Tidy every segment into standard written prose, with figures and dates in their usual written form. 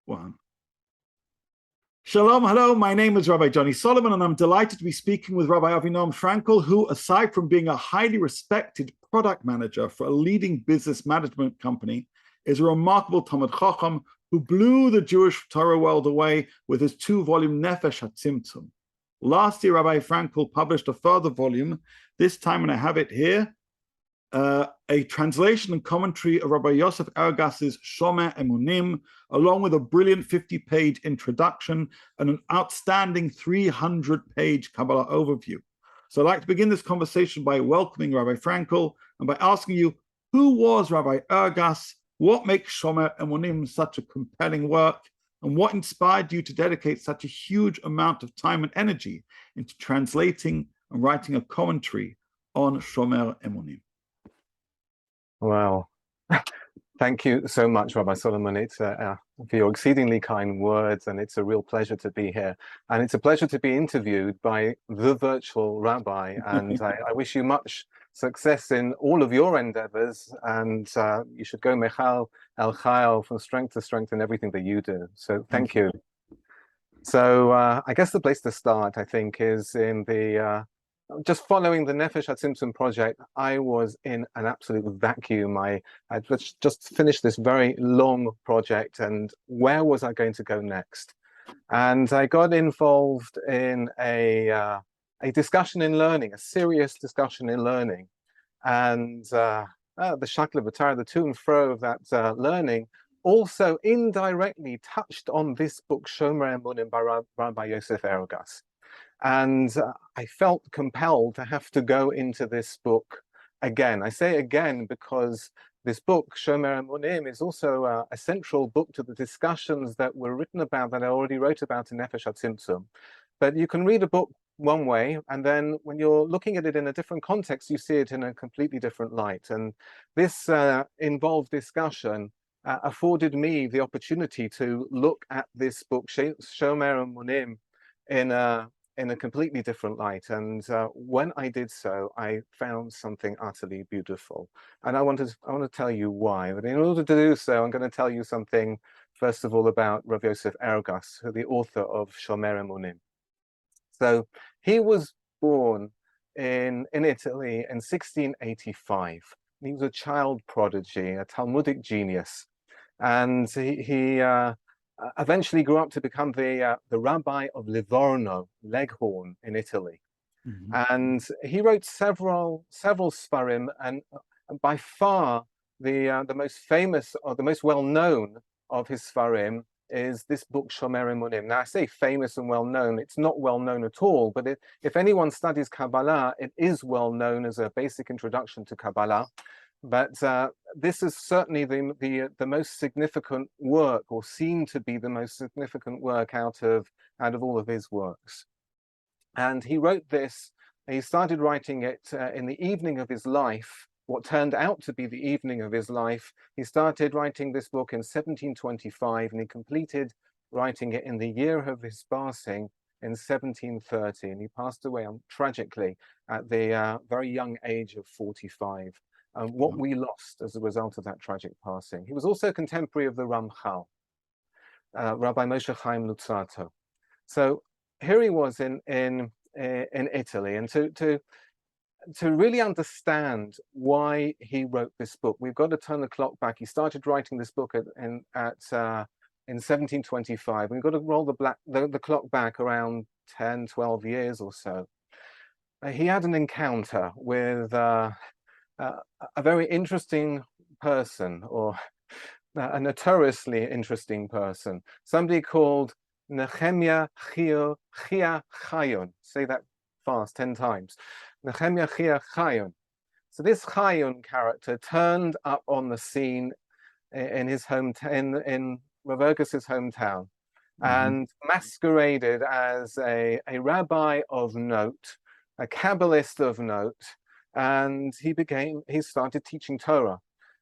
One. Shalom, hello, my name is Rabbi Johnny Solomon, and I'm delighted to be speaking with Rabbi Avinoam Fraenkel, who, aside from being a highly respected product manager for a leading business management company, is a remarkable Talmid Chacham who blew the Jewish Torah world away with his 2-volume Nefesh HaTzimtzum. Last year, Rabbi Fraenkel published a further volume, this time, and I have it here, a translation and commentary of Rabbi Yosef Ergas's Shomer Emunim, along with a brilliant 50-page introduction and an outstanding 300-page Kabbalah overview. So I'd like to begin this conversation by welcoming Rabbi Fraenkel and by asking you, who was Rabbi Ergas? What makes Shomer Emunim such a compelling work? And what inspired you to dedicate such a huge amount of time and energy into translating and writing a commentary on Shomer Emunim? Wow. Thank you so much, Rabbi Solomon. It's for your exceedingly kind words, and it's a real pleasure to be here. And it's a pleasure to be interviewed by the virtual rabbi. And I wish you much success in all of your endeavors. And you should go mechal el chayal, from strength to strength in everything that you do. So thank you. So I guess the place to start, I think, is in the just following the Nefesh HaTzimtzum project. I was in an absolute vacuum. I just finished this very long project, and where was I going to go next? And I got involved in a discussion in learning, a serious discussion in learning. And the Shakla V'Tara, the to and fro of that learning, also indirectly touched on this book, Shomer Emunim by Rabbi Yosef Ergas. And I felt compelled to have to go into this book again. I say again because this book, Shomer Emunim, is also a central book to the discussions that were written about, that I already wrote about in Nefesh HaTzimtzum. But you can read a book one way, and then when you're looking at it in a different context, you see it in a completely different light. And this involved discussion afforded me the opportunity to look at this book, Shomer Emunim, in a completely different light. And when I did so, I found something utterly beautiful. And I want to tell you why. But in order to do so, I'm going to tell you something, first of all, about Rabbi Yosef Ergas, the author of Shomer Emunim. So he was born in Italy in 1685. He was a child prodigy, a Talmudic genius. And he eventually grew up to become the rabbi of Livorno, Leghorn, in Italy. Mm-hmm. And he wrote several Sfarim, and by far the most famous or the most well-known of his Sfarim is this book, Shomer Emunim. Now, I say famous and well-known. It's not well-known at all, but if anyone studies Kabbalah, it is well-known as a basic introduction to Kabbalah. But this is certainly the most significant work, or seen to be the most significant work out of all of his works. And he wrote this, he started writing it in the evening of his life, what turned out to be the evening of his life. He started writing this book in 1725, and he completed writing it in the year of his passing in 1730. And he passed away tragically at the very young age of 45. And what we lost as a result of that tragic passing. He was also contemporary of the Ramchal, Rabbi Moshe Chaim Luzzatto. So here he was in Italy, and to really understand why he wrote this book, we've got to turn the clock back. He started writing this book in 1725. We've got to roll the clock back around 10, 12 years or so. He had an encounter with a very interesting person, or a notoriously interesting person, somebody called Nehemiah Chia Chayon. Say that fast 10 times. Nehemiah Chia Chayon. So this Chayon character turned up on the scene in his hometown, in Rav Ergas's hometown, and masqueraded as a rabbi of note, a Kabbalist of note. And he started teaching Torah.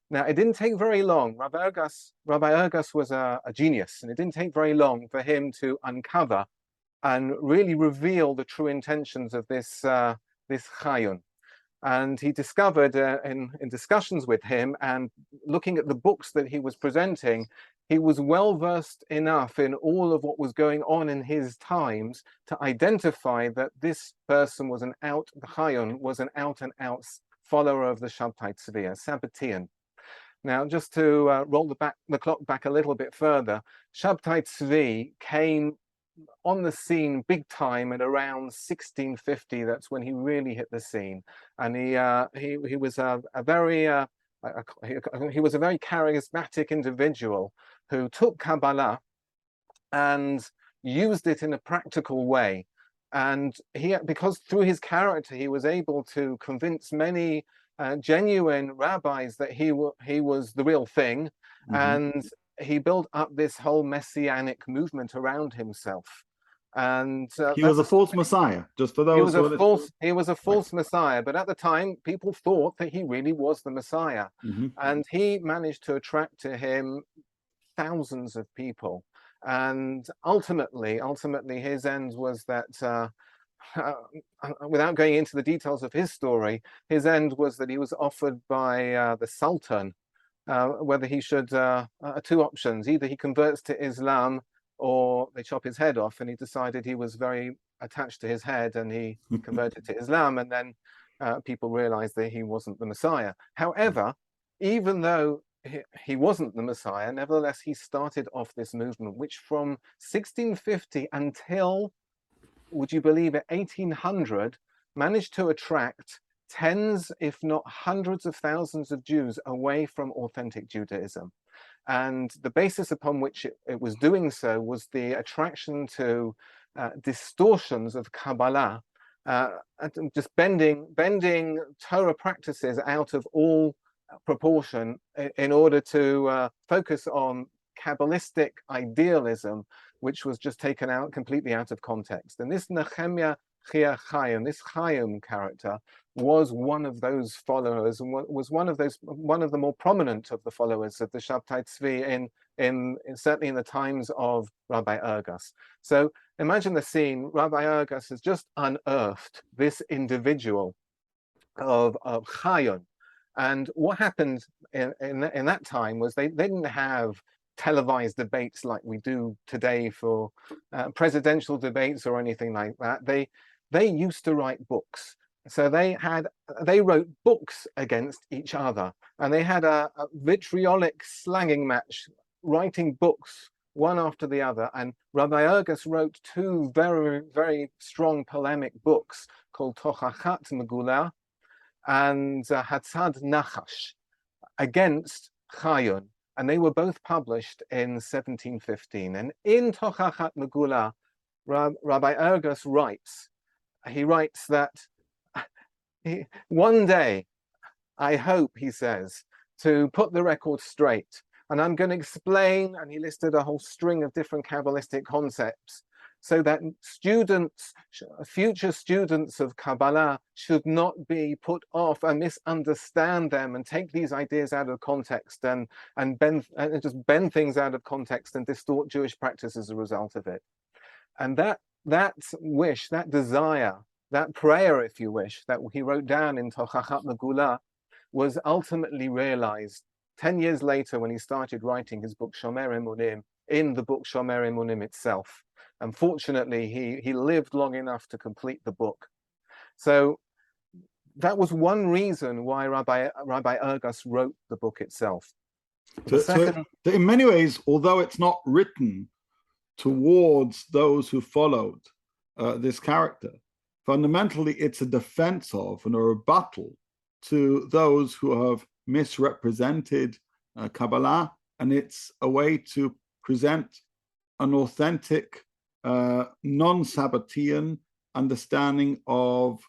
Now, it didn't take very long. Rabbi Ergas was a genius, and it didn't take very long for him to uncover and really reveal the true intentions of this Chayon. And he discovered in discussions with him and looking at the books that he was presenting, he was well versed enough in all of what was going on in his times to identify that this person was an out and out follower of the Shabtai Tzvi, a Sabbatean. Now, just to roll the clock back a little bit further, Shabtai Tzvi came on the scene big time at around 1650. That's when he really hit the scene, and he was a very charismatic individual who took Kabbalah and used it in a practical way. And because through his character, he was able to convince many genuine rabbis that he was the real thing, and he built up this whole messianic movement around himself. And he was a false messiah, just for those. He was a false messiah, but at the time, people thought that he really was the Messiah, and he managed to attract to him thousands of people. And ultimately, his end was that, without going into the details of his story, his end was that he was offered by the Sultan whether he should, two options: either he converts to Islam or they chop his head off. And he decided he was very attached to his head, and he converted to Islam. And then people realized that he wasn't the Messiah. However, even though he wasn't the Messiah, nevertheless, he started off this movement, which from 1650 until, would you believe it, 1800, managed to attract tens, if not hundreds of thousands of Jews away from authentic Judaism. And the basis upon which it was doing so was the attraction to distortions of Kabbalah, just bending Torah practices out of all proportion in order to focus on Kabbalistic idealism, which was just taken out completely out of context. And this Nehemiah Chia Chaim, this Chaim character, was one of those followers, and was one of the more prominent of the followers of the Shabtai Tzvi in certainly in the times of Rabbi Ergas. So imagine the scene. Rabbi Ergas has just unearthed this individual of Chaim. And what happened in that time was they didn't have televised debates like we do today for presidential debates or anything like that. They used to write books. So they wrote books against each other, and they had a vitriolic slanging match, writing books one after the other. And Rabbi Ergas wrote two very, very strong polemic books called Tochachat Megula and Hatzad Nachash against Chaim, and they were both published in 1715. And in Tochachat Megula, Rabbi Ergas writes that one day, I hope, he says, to put the record straight, and I'm going to explain, and he listed a whole string of different Kabbalistic concepts, so that future students of Kabbalah should not be put off and misunderstand them and take these ideas out of context and just bend things out of context and distort Jewish practice as a result of it. And that wish, that desire, that prayer, if you wish, that he wrote down in Tochachat Megula was ultimately realized 10 years later when he started writing his book Shomer Emunim, in the book Shomer Emunim itself. Unfortunately, he lived long enough to complete the book. So that was one reason why Rabbi Ergas wrote the book itself. So in many ways, although it's not written towards those who followed this character, fundamentally it's a defense of and a rebuttal to those who have misrepresented Kabbalah, and it's a way to present an authentic non-Sabbatean understanding of,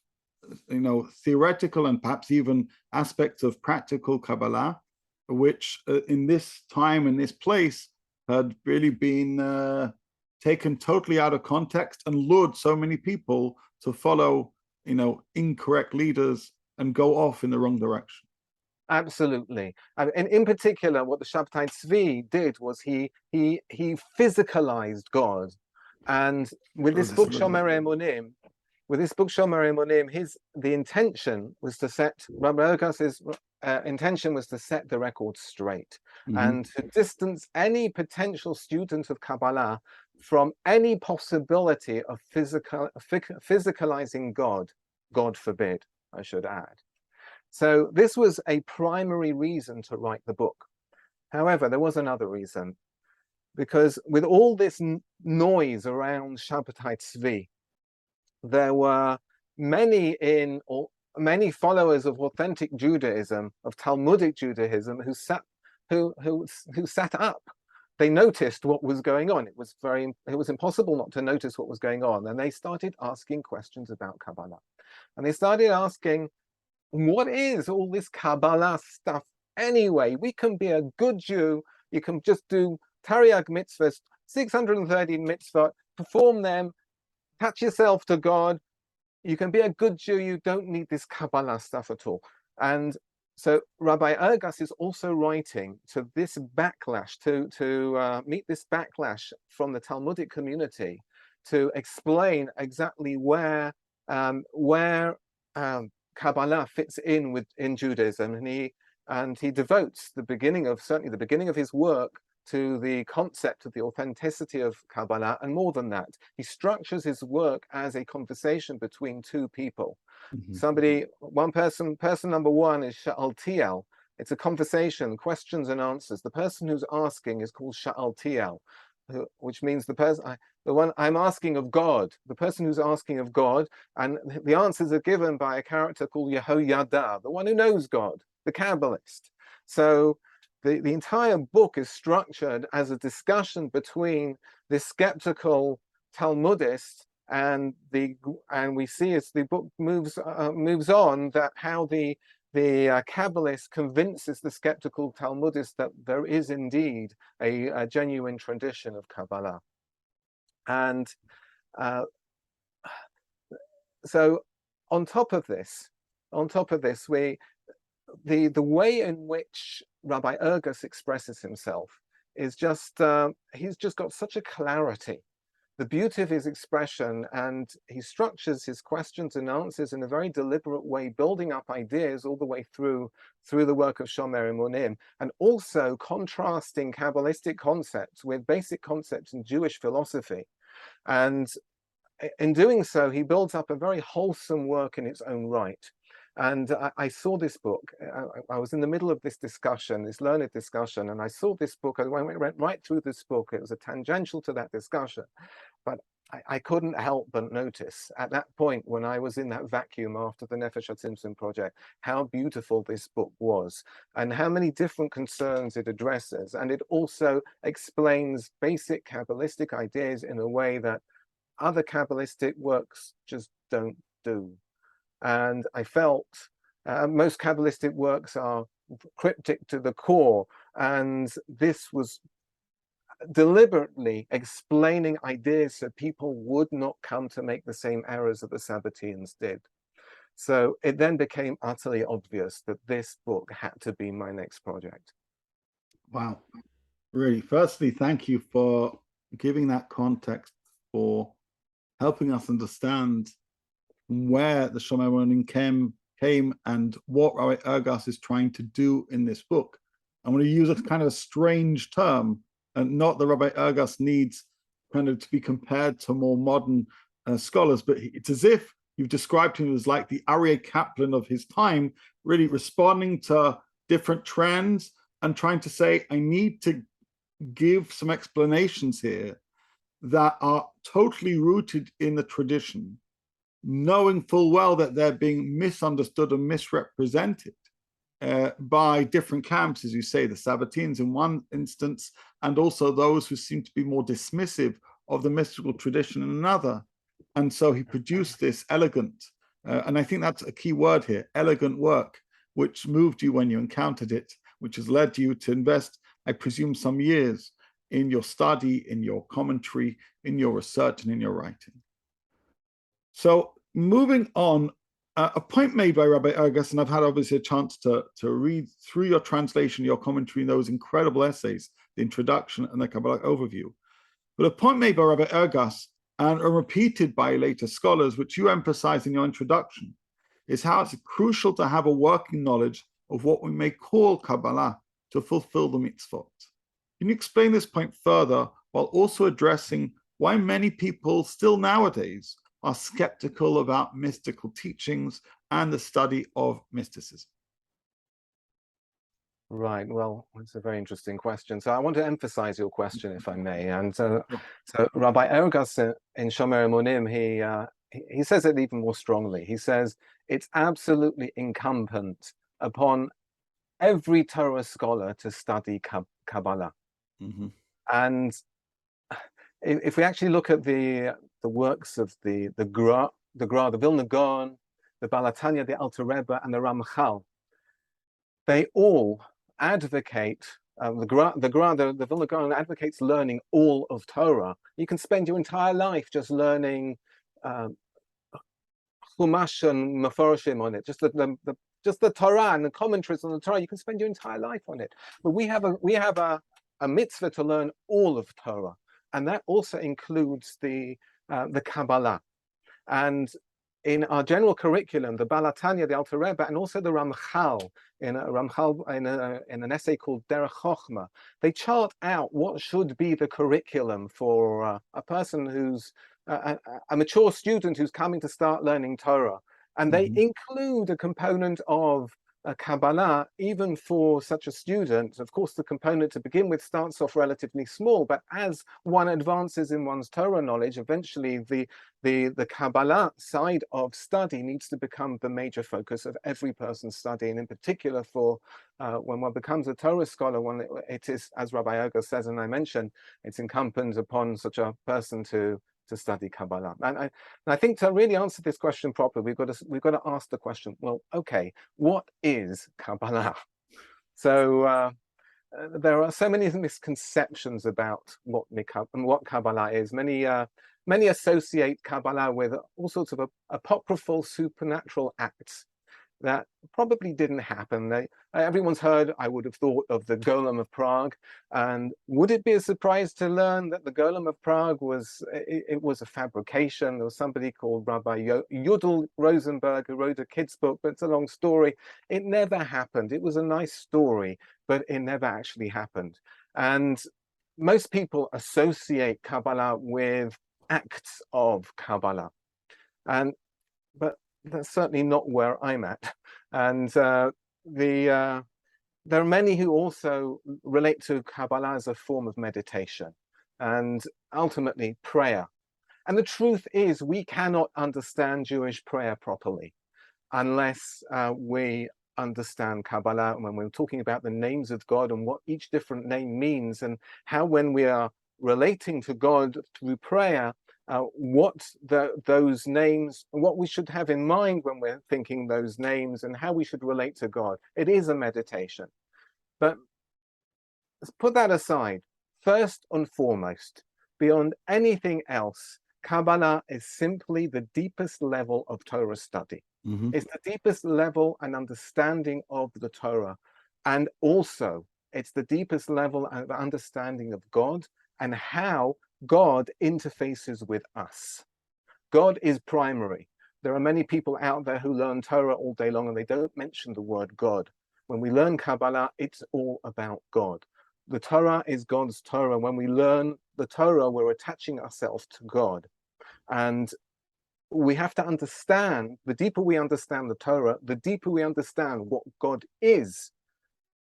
theoretical and perhaps even aspects of practical Kabbalah, which in this time, in this place, had really been taken totally out of context and lured so many people to follow, incorrect leaders and go off in the wrong direction. Absolutely. And in particular, what the Shabtai Tzvi did was he physicalized God. And with this book, Shomer Emunim, with this book Shomer Emunim, the intention was to set Rabbi Ergas's intention was to set the record straight and to distance any potential student of Kabbalah from any possibility of physicalizing God. God forbid, I should add. So this was a primary reason to write the book. However, there was another reason, because with all this noise around Shabbatai Tzvi, there were many followers of authentic Judaism, of Talmudic Judaism, who sat up. They noticed what was going on. It was impossible not to notice what was going on, and they started asking questions about Kabbalah. And they started asking, what is all this Kabbalah stuff anyway? We can be a good Jew. You can just do Tariag mitzvahs, 630 mitzvah, perform them, attach yourself to God. You can be a good Jew. You don't need this Kabbalah stuff at all. And so Rabbi Ergas is also writing to this backlash, to meet this backlash from the Talmudic community, to explain exactly where Kabbalah fits in Judaism, and he devotes certainly the beginning of his work to the concept of the authenticity of Kabbalah, and more than that, he structures his work as a conversation between two people. Person number one is Sha'altiel. It's a conversation, questions and answers. The person who's asking is called Sha'altiel, which means the one I'm asking of God, the person who's asking of God, and the answers are given by a character called Yehoyada, the one who knows God, the Kabbalist. So the entire book is structured as a discussion between the skeptical Talmudist and we see as the book moves on that how the Kabbalist convinces the skeptical Talmudist that there is indeed a genuine tradition of Kabbalah. And so on top of this, the way in which Rabbi Ergas expresses himself is just, he's just got such a clarity. The beauty of his expression, and he structures his questions and answers in a very deliberate way, building up ideas all the way through the work of Shomer Emunim, and also contrasting Kabbalistic concepts with basic concepts in Jewish philosophy. And in doing so, he builds up a very wholesome work in its own right. And I saw this book. I was in the middle of this discussion, this learned discussion, and I saw this book. I went right through this book. It was a tangential to that discussion. But I couldn't help but notice at that point, when I was in that vacuum after the Nefesh HaTzimtzum project, how beautiful this book was and how many different concerns it addresses. And it also explains basic Kabbalistic ideas in a way that other Kabbalistic works just don't do. And I felt most Kabbalistic works are cryptic to the core, and this was deliberately explaining ideas so people would not come to make the same errors that the Sabbateans did. So it then became utterly obvious that this book had to be my next project. Wow. Really, firstly, thank you for giving that context, for helping us understand where the Shomer Emunim came and what Rabbi Ergas is trying to do in this book. I'm going to use a kind of a strange term, and not that Rabbi Ergas needs kind of to be compared to more modern scholars, but it's as if you've described him as like the Aryeh Kaplan of his time, really responding to different trends and trying to say, I need to give some explanations here that are totally rooted in the tradition, knowing full well that they're being misunderstood and misrepresented by different camps, as you say, the Sabbateans in one instance, and also those who seem to be more dismissive of the mystical tradition in another. And so he produced this elegant, and I think that's a key word here, elegant work, which moved you when you encountered it, which has led you to invest, I presume, some years in your study, in your commentary, in your research, and in your writing. So moving on, a point made by Rabbi Ergas, and I've had obviously a chance to read through your translation, your commentary, and those incredible essays, the introduction and the Kabbalah overview. But a point made by Rabbi Ergas and are repeated by later scholars, which you emphasize in your introduction, is how it's crucial to have a working knowledge of what we may call Kabbalah to fulfill the mitzvot. Can you explain this point further while also addressing why many people still nowadays are skeptical about mystical teachings and the study of mysticism? Right. Well, it's a very interesting question. So I want to emphasize your question, if I may. And so Rabbi Ergas in Shomer Emunim, he says it even more strongly. He says it's absolutely incumbent upon every Torah scholar to study Kabbalah. Mm-hmm. And if we actually look at the works of the Gra, the Vilna Gaon, the Baal HaTanya, the Alter Rebbe, and the Ramchal, they all advocate, the Vilna Gaon advocates learning all of Torah. You can spend your entire life just learning Chumash and Meforshim on it, just the Torah and the commentaries on the Torah. You can spend your entire life on it. But we have a mitzvah to learn all of Torah, and that also includes the Kabbalah. And in our general curriculum, the Baal HaTanya, the Alter Rebbe, and also the Ramchal, in an essay called Derech Chochma, they chart out what should be the curriculum for a person who's a mature student who's coming to start learning Torah. And they include a component of Kabbalah, even for such a student. Of course, the component to begin with starts off relatively small, but as one advances in one's Torah knowledge, eventually the Kabbalah side of study needs to become the major focus of every person's study, and in particular for when one becomes a Torah scholar, it is, as Rabbi Ergas says, and I mentioned, it's incumbent upon such a person to study Kabbalah. And I think to really answer this question properly, we've got to ask the question, well, okay, what is Kabbalah? So there are so many misconceptions about what Kabbalah is. Many associate Kabbalah with all sorts of apocryphal supernatural acts that probably didn't happen. Everyone's heard, I would have thought, of the Golem of Prague. And would it be a surprise to learn that the Golem of Prague was a fabrication? There was somebody called Rabbi Yudel Rosenberg who wrote a kid's book, but it's a long story. It never happened. It was a nice story, but it never actually happened. And most people associate Kabbalah with acts of Kabbalah. But that's certainly not where I'm at. And there are many who also relate to Kabbalah as a form of meditation and ultimately prayer. And the truth is, we cannot understand Jewish prayer properly unless we understand Kabbalah, when we're talking about the names of God and what each different name means, and how when we are relating to God through prayer, what those names, what we should have in mind when we're thinking those names, and how we should relate to God. It is a meditation. But let's put that aside. First and foremost, beyond anything else, Kabbalah is simply the deepest level of Torah study. It's the deepest level and understanding of the Torah. And also, it's the deepest level of understanding of God and how God interfaces with us. God is primary. There are many people out there who learn Torah all day long and they don't mention the word God. When we learn Kabbalah, it's all about God. The Torah is God's Torah. When we learn the Torah, we're attaching ourselves to God. And we have to understand, the deeper we understand the Torah, the deeper we understand what God is.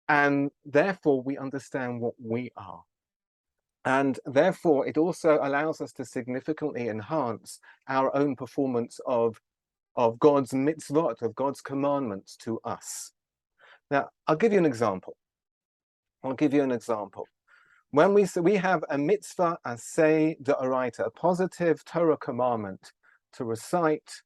And therefore, we understand what we are. And therefore, it also allows us to significantly enhance our own performance of God's mitzvot, of God's commandments to us. Now, I'll give you an example. When we have a mitzvah aseh d'oraita, a positive Torah commandment to recite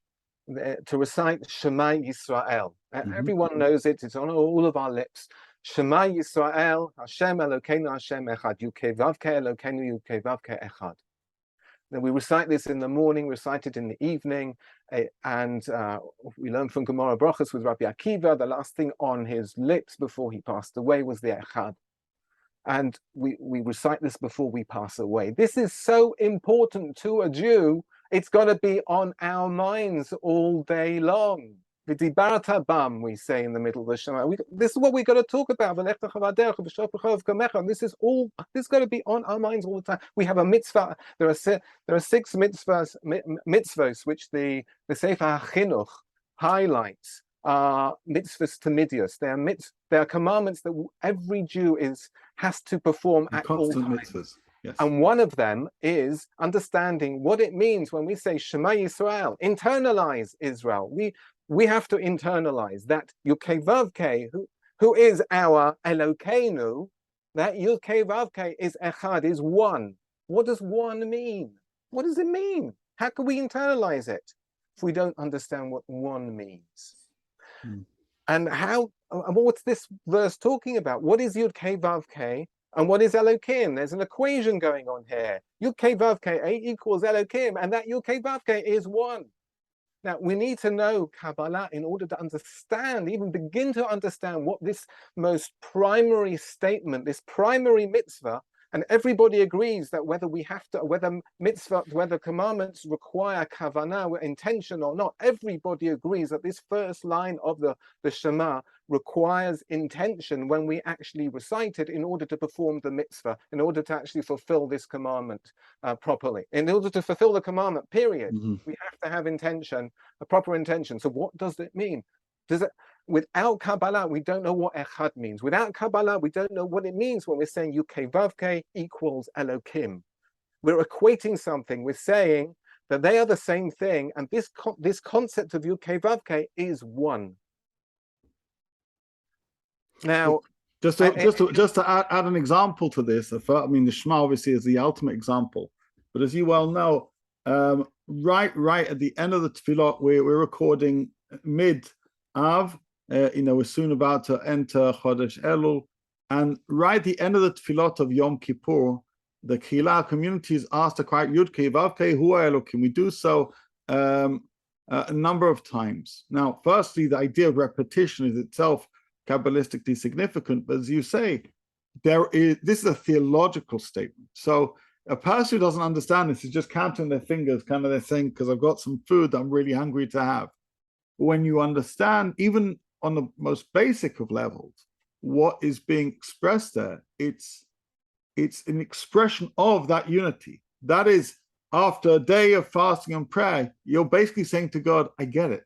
Shema Yisrael. Everyone knows it. It's on all of our lips. Shema Yisrael, Hashem Elokeinu Hashem Echad, Yukevavke Elokeinu Yukevavke Echad. Then we recite this in the morning, recite it in the evening, and we learn from Gemara Brachos with Rabbi Akiva, the last thing on his lips before he passed away was the Echad. and we recite this before we pass away. This is so important to a Jew. It's got to be on our minds all day long. V'dibarta bam, we say in the middle of the Shema. This is what we got to talk about. This is all. This got to be on our minds all the time. We have a mitzvah. There are 6 mitzvahs which the Sefer HaChinuch highlights. Mitzvahs tamidios. They are commandments that every Jew has to perform at all times. Mitzvahs. Yes. And one of them is understanding what it means when we say Shema Yisrael, internalize Israel. We have to internalize that Yud-Kei Vav-Kei, who is our Elokeinu, that Yud-Kei Vav-Kei is Echad, is one. What does one mean? What does it mean? How can we internalize it if we don't understand what one means? And what's this verse talking about? What is Yud-Kei Vav-Kei? And what is Elokim? There's an equation going on here. Yud-Kei Vav-Kei equals Elokim, and that Yud-Kei Vav-Kei is one. Now, we need to know Kabbalah in order to understand, even begin to understand what this most primary statement, this primary mitzvah, and everybody agrees that whether commandments require kavanah, intention or not, everybody agrees that this first line of the Shema requires intention when we actually recite it in order to perform the mitzvah, in order to actually fulfill this commandment properly. In order to fulfill the commandment, period, we have to have intention, a proper intention. So what does it mean? Without Kabbalah, we don't know what Echad means. Without Kabbalah, we don't know what it means when we're saying Yud-Kei Vav-Kei equals Elokim. We're equating something. We're saying that they are the same thing, and this concept of Yud-Kei Vav-Kei is one. Now, just to add an example to this, the Shema obviously is the ultimate example, but as you well know, right at the end of the tefillot, we're recording mid-Av. We're soon about to enter Chodesh Elul, and right at the end of the tefillot of Yom Kippur, the Kehillah community is asked to quote Yud-Kei Vav-Kei Hu Elokim. We do so a number of times. Now, firstly, the idea of repetition is itself Kabbalistically significant, but as you say, this is a theological statement. So a person who doesn't understand this is just counting their fingers, kind of they're saying, because I've got some food that I'm really hungry to have. When you understand, even on the most basic of levels, what is being expressed there, it's an expression of that unity. That is, after a day of fasting and prayer, you're basically saying to God, I get it.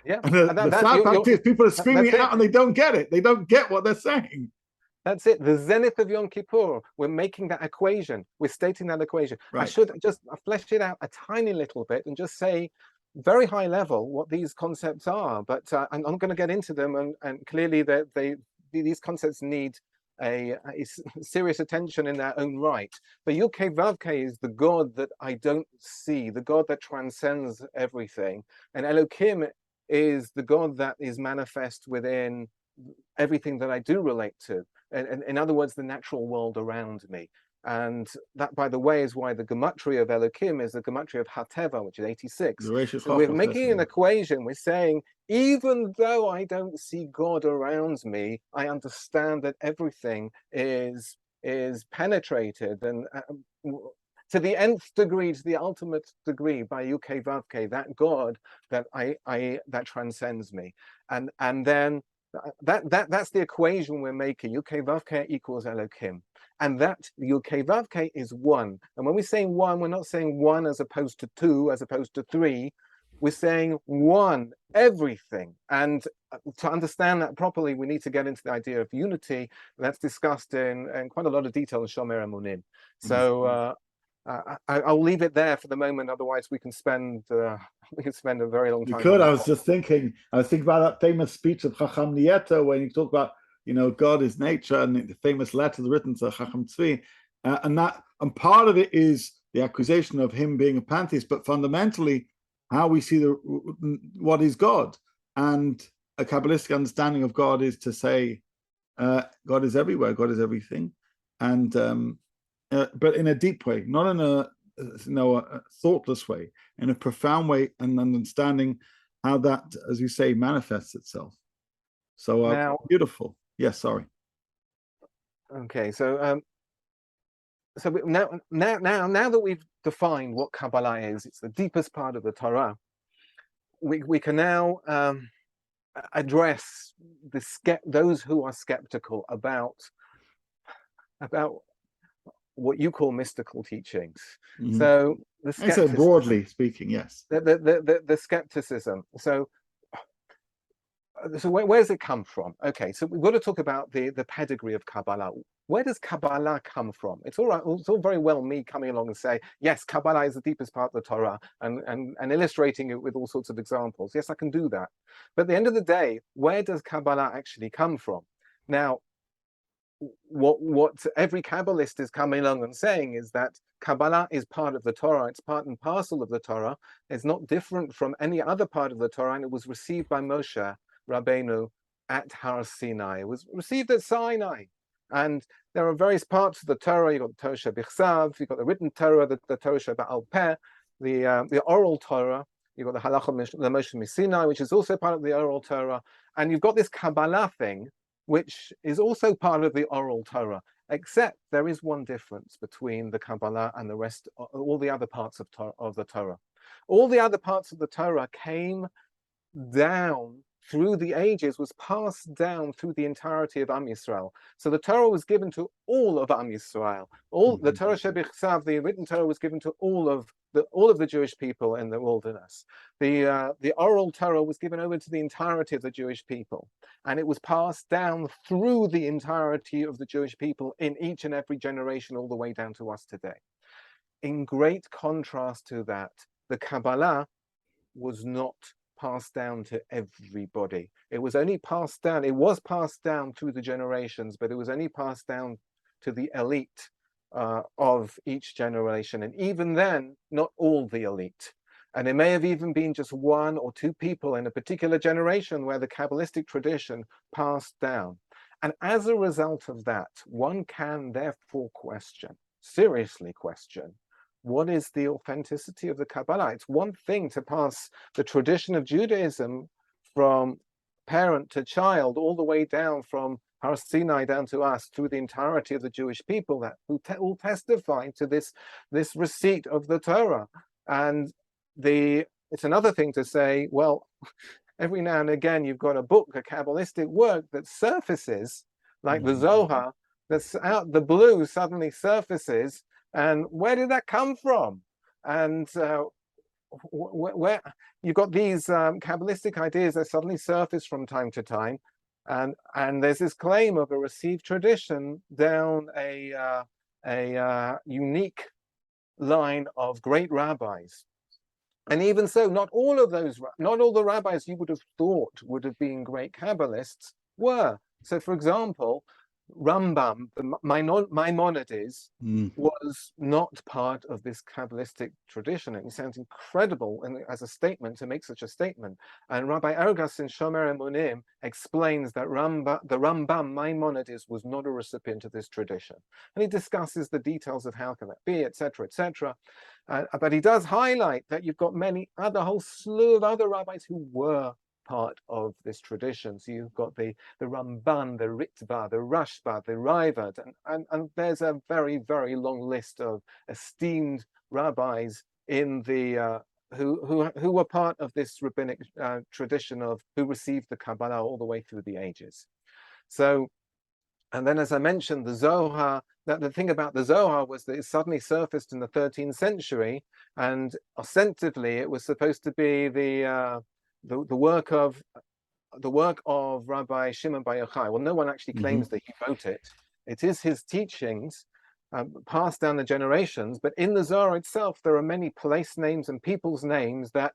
Yeah. And the sad fact is, people are screaming it out and they don't get it. They don't get what they're saying. That's it. The zenith of Yom Kippur. We're making that equation. We're stating that equation. Right. I should just flesh it out a tiny little bit and just say, very high level, what these concepts are. But I'm going to get into them, and clearly these concepts need a serious attention in their own right. But Yud-Kei Vav-Kei is the God that I don't see, the God that transcends everything, and Elokim is the God that is manifest within everything that I do relate to. And in other words, the natural world around me. And that, by the way, is why the gematria of Elokim is the gematria of Hateva, which is 86. So we're making an equation. We're saying, even though I don't see God around me, I understand that everything is penetrated and to the nth degree, to the ultimate degree, by Yud-Kei Vav-Kei, that God that that transcends me, and then that's the equation we're making. Yud-Kei Vav-Kei equals Elokim, and that Yud-Kei Vav-Kei is one. And when we say one, we're not saying one as opposed to two, as opposed to three. We're saying one, everything. And to understand that properly, we need to get into the idea of unity. That's discussed in quite a lot of detail in Shomer Emunim. So. I'll leave it there for the moment. Otherwise, we can spend a very long time. You could. I was thinking about that famous speech of Chacham Nieto when he talked about, God is nature, and the famous letters written to Chacham Tzvi, and part of it is the accusation of him being a pantheist, but fundamentally how we see what is God, and a Kabbalistic understanding of God is to say God is everywhere, God is everything, and but in a deep way, not in a thoughtless way, in a profound way, and understanding how that, as you say, manifests itself. So now, beautiful. Yes, sorry. Okay, so now that we've defined what Kabbalah is, it's the deepest part of the Torah. We can now address those who are skeptical about what you call mystical teachings. Mhm. So the And so skepticism, broadly speaking, yes. the skepticism. So where does it come from? Okay, so we've got to talk about the pedigree of Kabbalah. Where does Kabbalah come from? It's all right. It's all very well me coming along and say, yes, Kabbalah is the deepest part of the Torah, and illustrating it with all sorts of examples. Yes, I can do that. But at the end of the day, where does Kabbalah actually come from? Now, what every Kabbalist is coming along and saying is that Kabbalah is part of the Torah. It's part and parcel of the Torah. It's not different from any other part of the Torah, and it was received by Moshe Rabbeinu at Har Sinai. It was received at Sinai, and there are various parts of the Torah. You've got the Torah Shebichsav, you've got the written Torah, the Torah Sheba'al Peh, the oral Torah. You've got the Halacha the Moshe Sinai, which is also part of the oral Torah, and you've got this Kabbalah thing, which is also part of the oral Torah, except there is one difference between the Kabbalah and the rest, all the other parts of the Torah. All the other parts of the Torah came down through the ages, was passed down through the entirety of Am Yisrael. So the Torah was given to all of Am Yisrael. The Torah Shebichsav, the written Torah, was given to all of the Jewish people in the wilderness. The oral Torah was given over to the entirety of the Jewish people, and it was passed down through the entirety of the Jewish people in each and every generation, all the way down to us today. In great contrast to that, the Kabbalah was not passed down to everybody. It was passed down through the generations, but it was only passed down to the elite of each generation. And even then, not all the elite. And it may have even been just one or two people in a particular generation where the Kabbalistic tradition passed down. And as a result of that, one can therefore seriously question, what is the authenticity of the Kabbalah? It's one thing to pass the tradition of Judaism from parent to child, all the way down from Har Sinai down to us, through the entirety of the Jewish people who all testify to this receipt of the Torah. And it's another thing to say, well, every now and again you've got a book, a Kabbalistic work that surfaces, like the Zohar, that's out the blue suddenly surfaces. And where did that come from? And where you've got these Kabbalistic ideas that suddenly surface from time to time, and there's this claim of a received tradition down a unique line of great rabbis. And even so, not all the rabbis you would have thought would have been great Kabbalists were. So, for example, Rambam, the Maimonides, was not part of this Kabbalistic tradition. It sounds incredible as a statement to make such a statement. And Rabbi Ergas in Shomer Emunim explains that the Rambam Maimonides was not a recipient of this tradition. And he discusses the details of how can that be, etc., etc. But he does highlight that you've got a whole slew of other rabbis who were part of this tradition. So you've got the Ramban, the Ritva, the Rashba, the Raivad, and there's a very, very long list of esteemed rabbis in the who were part of this rabbinic tradition of who received the Kabbalah all the way through the ages. So, and then as I mentioned, the Zohar, the thing about the Zohar was that it suddenly surfaced in the 13th century, and ostensibly it was supposed to be the work of Rabbi Shimon Bar Yochai. Well, no one actually claims that he wrote it. It is his teachings passed down the generations. But in the Zohar itself, there are many place names and people's names that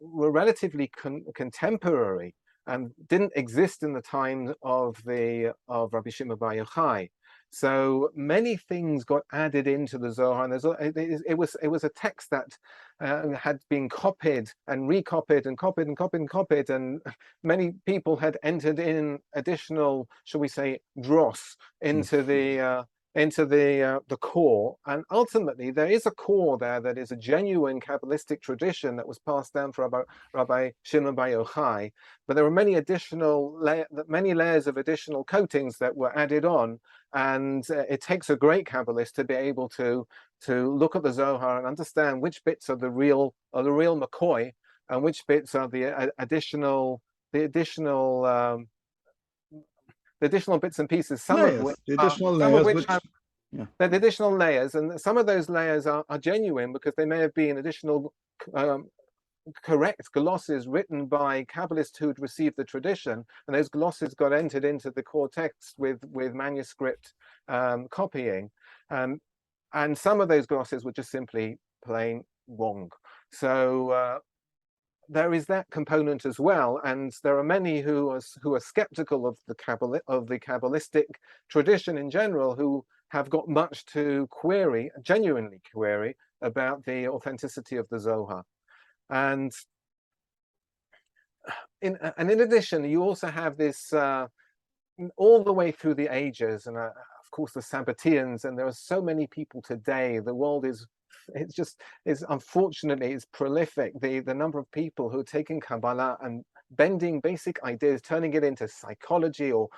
were relatively contemporary and didn't exist in the time of Rabbi Shimon Bar Yochai. So many things got added into the Zohar, and it was a text that had been copied and recopied and copied and copied and copied, and many people had entered in additional, shall we say, dross into the core, and ultimately there is a core there that is a genuine Kabbalistic tradition that was passed down from Rabbi Shimon Bar Yochai, but there were many layers of additional coatings that were added on, and it takes a great Kabbalist to be able to look at the Zohar and understand which bits are the real McCoy and which bits are the additional bits and pieces, some of which have the additional layers, and some of those layers are genuine because they may have been additional correct glosses written by Kabbalists who'd received the tradition, and those glosses got entered into the core text with manuscript copying, and some of those glosses were just simply plain wrong. So there is that component as well, and there are many who are skeptical of the Kabbalistic tradition in general, who have got much to genuinely query about the authenticity of the Zohar. And in addition, you also have this all the way through the ages, and of course the Sabbateans, and there are so many people today. The world is unfortunately it's prolific. The number of people who are taking Kabbalah and bending basic ideas, turning it into psychology or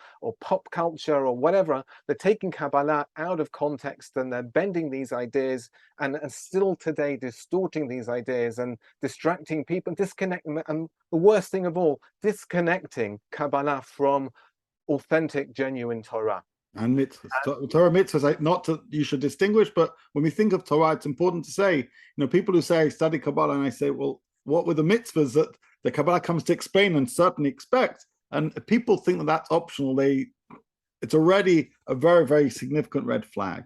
pop culture or whatever. They're taking Kabbalah out of context and they're bending these ideas and still today distorting these ideas and distracting people, disconnecting, and the worst thing of all, disconnecting Kabbalah from authentic, genuine Torah. And mitzvahs. Torah mitzvahs, you should distinguish, but when we think of Torah, it's important to say, people who say I study Kabbalah, and I say, well, what were the mitzvahs that the Kabbalah comes to explain and certainly expect? And people think that that's optional. It's already a very, very significant red flag.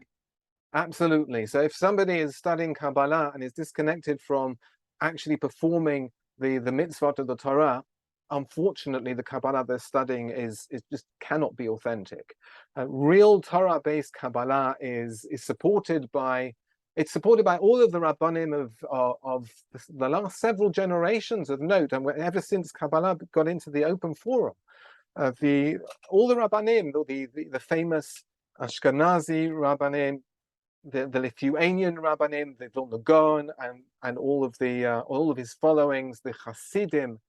Absolutely. So if somebody is studying Kabbalah and is disconnected from actually performing the mitzvah of the Torah, unfortunately, the Kabbalah they're studying is just cannot be authentic. Real Torah-based Kabbalah is supported by all of the Rabbanim of the last several generations of note, and ever since Kabbalah got into the open forum, all the Rabbanim, the famous Ashkenazi Rabbanim, the Lithuanian Rabbanim, the Vilna Gaon, and all of his followings, the Hasidim,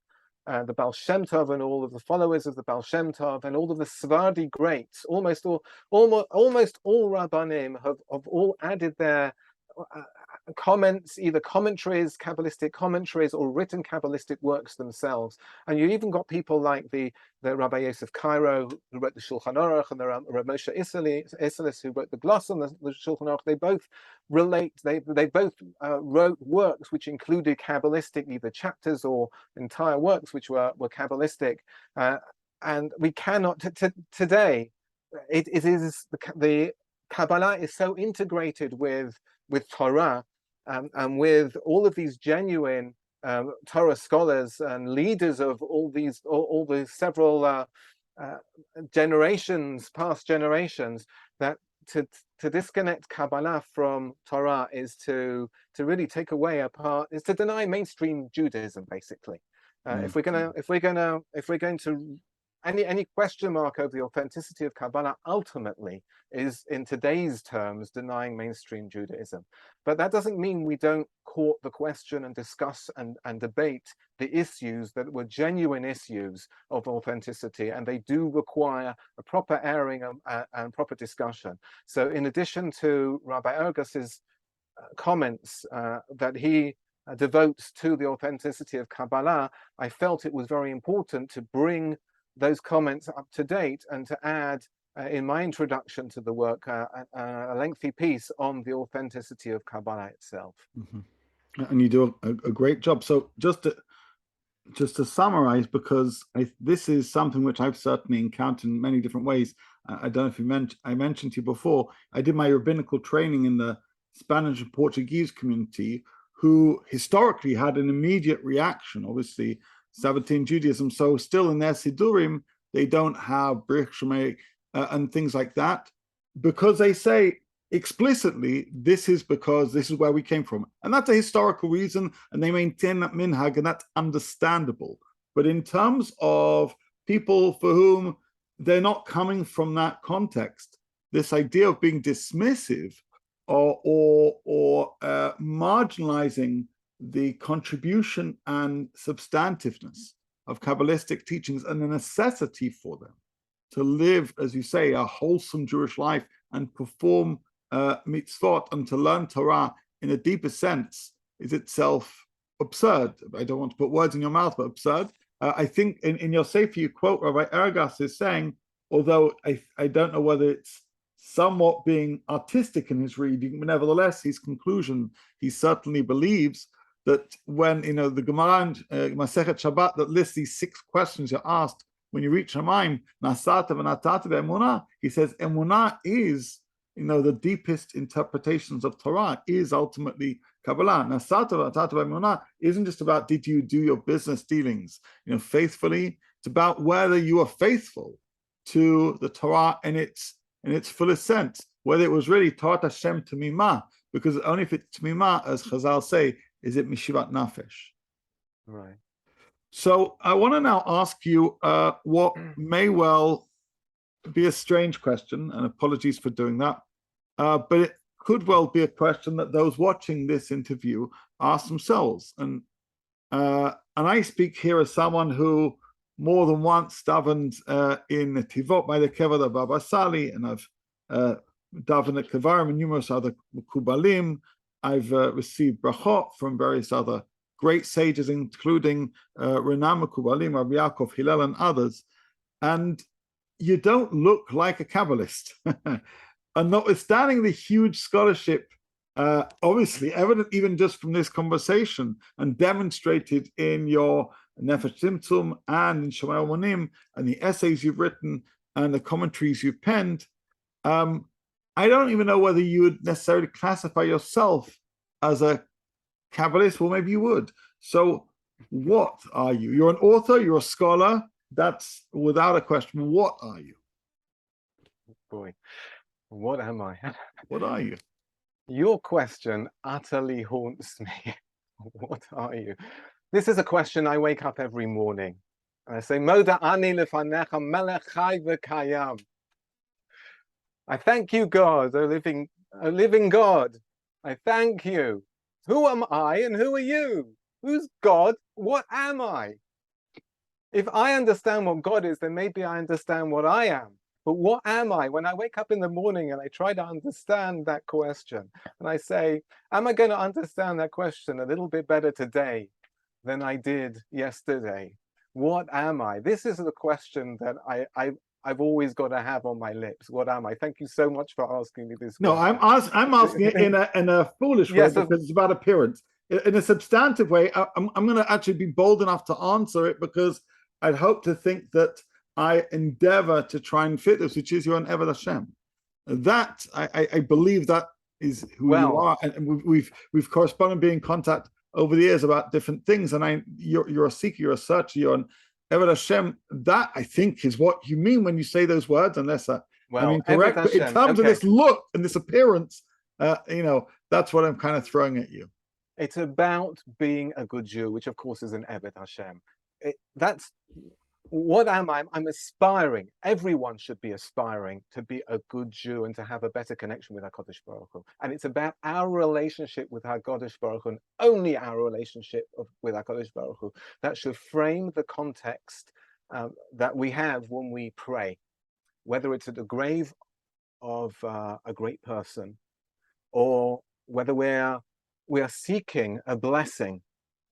the Baal Shem Tov, and all of the followers of the Baal Shem Tov, and all of the Sephardi greats, almost all Rabbanim have all added their comments, either commentaries, Kabbalistic commentaries, or written Kabbalistic works themselves. And you even got people like the Rabbi Yosef Cairo, who wrote the Shulchan Aruch, and the Rav Moshe Isserles, who wrote the gloss on the Shulchan Aruch. They both wrote works which included Kabbalistic, either chapters or entire works which were Kabbalistic. And we cannot today. It is the Kabbalah is so integrated with Torah and with all of these genuine Torah scholars and leaders of all the several past generations, that to disconnect Kabbalah from Torah is to really take away a part, is to deny mainstream Judaism, basically. If we're going to any question mark over the authenticity of Kabbalah, ultimately is, in today's terms, denying mainstream Judaism. But that doesn't mean we don't court the question and discuss and debate the issues that were genuine issues of authenticity, and they do require a proper airing and proper discussion. So in addition to Rabbi Ergas's comments that he devotes to the authenticity of Kabbalah, I felt it was very important to bring those comments up to date and to add in my introduction to the work a lengthy piece on the authenticity of Kabbalah itself. Mm-hmm. And you do a great job. So just to summarize, because this is something which I've certainly encountered in many different ways. I don't know if I mentioned to you before, I did my rabbinical training in the Spanish and Portuguese community, who historically had an immediate reaction, obviously, Sabbatean Judaism. So still in their Sidurim, they don't have Brit Shema and things like that, because they say explicitly, this is because this is where we came from. And that's a historical reason, and they maintain that minhag, and that's understandable. But in terms of people for whom they're not coming from that context, this idea of being dismissive or marginalizing the contribution and substantiveness of Kabbalistic teachings and the necessity for them to live, as you say, a wholesome Jewish life and perform mitzvot and to learn Torah in a deeper sense is itself absurd. I don't want to put words in your mouth, but absurd. I think in your Sefer you quote Rabbi Ergas is saying, although I don't know whether it's somewhat being artistic in his reading, but nevertheless, his conclusion, he certainly believes that when, the Gemara in Masechet Shabbat that lists these 6 questions you're asked when you reach Shamayim, Nasata v'natata v'emunah, he says emunah is, the deepest interpretations of Torah is ultimately Kabbalah. Nasata v'natata v'emunah isn't just about did you do your business dealings, faithfully. It's about whether you are faithful to the Torah in its fullest sense, whether it was really Torah Hashem Tamimah, because only if it's Tamimah, as Chazal say, is it Mishivat Nafesh. Right. So I want to now ask you what may well be a strange question, and apologies for doing that, but it could well be a question that those watching this interview ask themselves. And I speak here as someone who more than once davened in Tivot by the Kevad of Baba Sali, and I've davened at Kevarim and numerous other Mekubalim. I've received brachot from various other great sages, including Renam Mekubalim, Rabbi Yaakov Hillel, and others. And you don't look like a Kabbalist. And notwithstanding the huge scholarship, obviously evident even just from this conversation and demonstrated in your Nefesh Tzimtzum and in Shomer Emunim and the essays you've written and the commentaries you've penned, I don't even know whether you would necessarily classify yourself as a Kabbalist. Well, maybe you would. So what are you? You're an author, you're a scholar. That's without a question. What are you? Boy, what am I? What are you? Your question utterly haunts me. What are you? This is a question I wake up every morning. I say, Moda ani lefanecha melech chai v'kayam. I thank you, God, a living God. I thank you. Who am I and who are you? Who's God? What am I? If I understand what God is, then maybe I understand what I am. But what am I? When I wake up in the morning and I try to understand that question, and I say, am I going to understand that question a little bit better today than I did yesterday? What am I? This is the question that I've always got to have on my lips. What am I? Thank you so much for asking me this question. No, I'm asking it in a foolish way, Yes, because it's about appearance. In a substantive way, I'm going to actually be bold enough to answer it, because I'd hope to think that I endeavor to try and fit this, which is you're an Eved Hashem. That I believe that is who you are, and we've corresponded, been in contact over the years about different things. And you're a seeker, you're a searcher, you're an Eved Hashem. That I think is what you mean when you say those words, unless I mean correct. But in terms of this look and this appearance, that's what I'm kind of throwing at you. It's about being a good Jew, which of course is an Eved Hashem. That's what am I? I'm aspiring. Everyone should be aspiring to be a good Jew and to have a better connection with HaKadosh Baruch Hu. And it's about our relationship with HaKadosh Baruch Hu, and only our relationship with HaKadosh Baruch Hu, that should frame the context that we have when we pray, whether it's at the grave of a great person, or whether we are seeking a blessing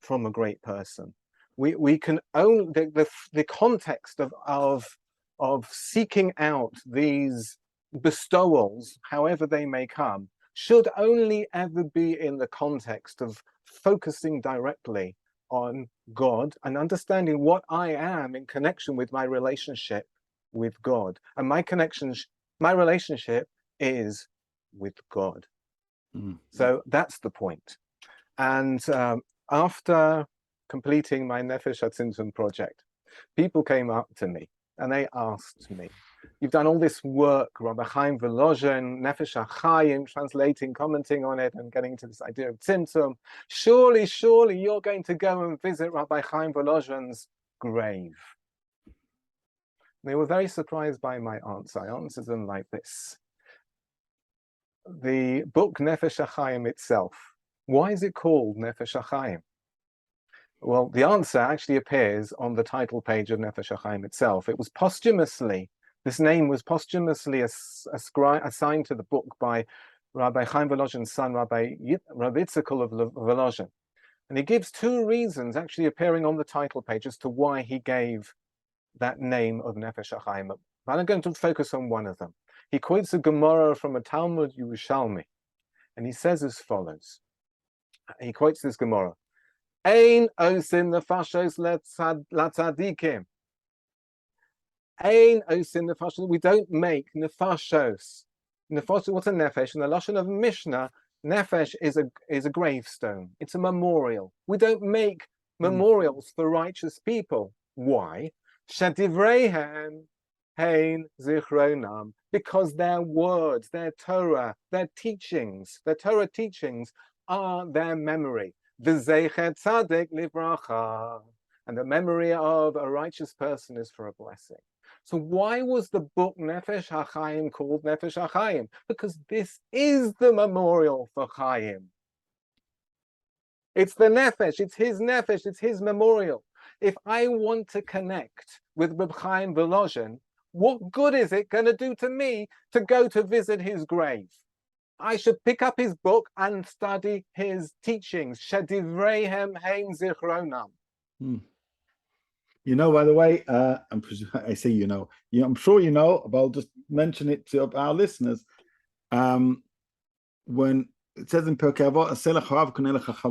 from a great person. We can own the context of seeking out these bestowals, however they may come, should only ever be in the context of focusing directly on God and understanding what I am in connection with my relationship with God. And my relationship is with God. Mm-hmm. So that's the point. And after completing my Nefesh HaTzimtzum project, people came up to me and they asked me, you've done all this work, Rabbi Chaim Volozhin, Nefesh HaChaim, translating, commenting on it, and getting into this idea of Tzimtzum. Surely you're going to go and visit Rabbi Chaim Volozhin's grave. They were very surprised by my answer. I answered them like this. the book Nefesh HaChaim itself. Why is it called Nefesh HaChaim? Well, the answer actually appears on the title page of Nefesh HaChaim itself. It was posthumously, this name was posthumously assigned to the book by Rabbi Chaim Volozhin's son, Rabbi Yitzchak of Volozhin. And he gives two reasons actually appearing on the title page as to why he gave that name of Nefesh HaChaim. But I'm going to focus on one of them. He quotes a Gemara from a Talmud Yerushalmi, and he says as follows. He quotes this Gemara. Ein osin nefashos latzadikim. Ein osin nefashos. We don't make nefashos. Nefashos. What's a nefesh? In the lashon of Mishnah, nefesh is a gravestone. It's a memorial. We don't make memorials for righteous people. Why? Shedivreihem hein zichronam. Because their words, their Torah, their Torah teachings are their memory. V'zeichet tzaddik livracha, and the memory of a righteous person is for a blessing. So why was the book Nefesh HaChaim called Nefesh HaChaim? Because this is the memorial for Chaim. It's the Nefesh, it's his memorial. If I want to connect with Reb Chaim Volozhin, what good is it going to do to me to go to visit his grave? I should pick up his book and study his teachings. Shedivreihem hein zichronam. You know, by the way, I say I'm sure you know, but I'll just mention it to our listeners. When it says in Pirkei Avot,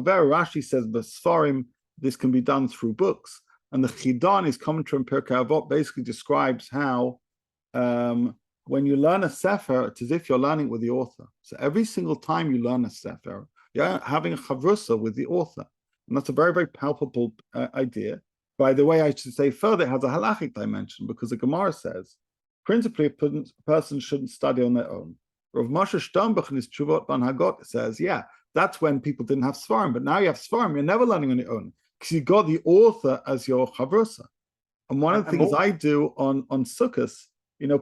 Rashi says, "B'sfarim, this can be done through books." And the Chidan, his commentary on Pirkei Avot, basically describes how when you learn a sefer, it's as if you're learning with the author. So every single time you learn a sefer, you're having a chavrusa with the author. And that's a very, very palpable idea. By the way, I should say further, it has a halachic dimension because the Gemara says, principally, a person shouldn't study on their own. Rav Moshe Sternbuch in his Tshuvot Banhagot says, yeah, that's when people didn't have Svarim, but now you have Svarim, you're never learning on your own because you got the author as your chavrusa. And one of the things I do on Sukkot,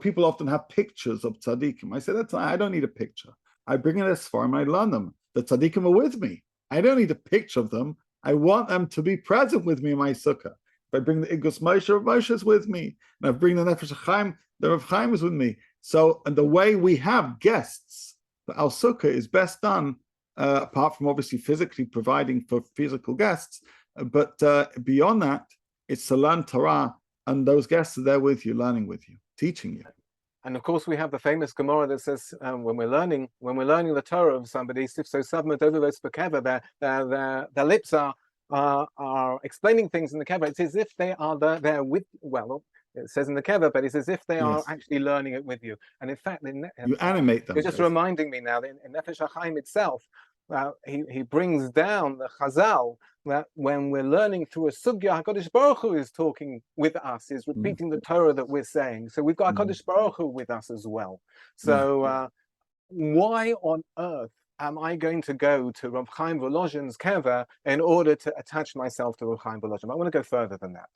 people often have pictures of tzaddikim. I say, I don't need a picture. I bring in a Svarim and I learn them. The tzaddikim are with me. I don't need a picture of them. I want them to be present with me in my sukkah. If I bring the Igus Moshe, Rav Moshe is with me. And I bring the Nefesh HaChaim, the Rav Chaim is with me. So, and the way we have guests, the Al Sukkah is best done, apart from obviously physically providing for physical guests, but beyond that, it's to learn Torah, and those guests are there with you, learning with you, teaching you. And of course, we have the famous Gemara that says when we're learning the Torah of somebody, their lips are explaining things in the kever. It's as if they are there with. Well, it says in the kever, but it's as if they are actually learning it with you. And in fact, you animate them. You're just reminding me now that in Nefesh HaChaim itself, he brings down the Chazal that when we're learning through a sugya, HaKadosh Baruch Hu is talking with us, is repeating the Torah that we're saying. So we've got HaKadosh Baruch Hu with us as well. So why on earth am I going to go to Reb Chaim Volozhin's kever in order to attach myself to Reb Chaim Volozhin? I want to go further than that.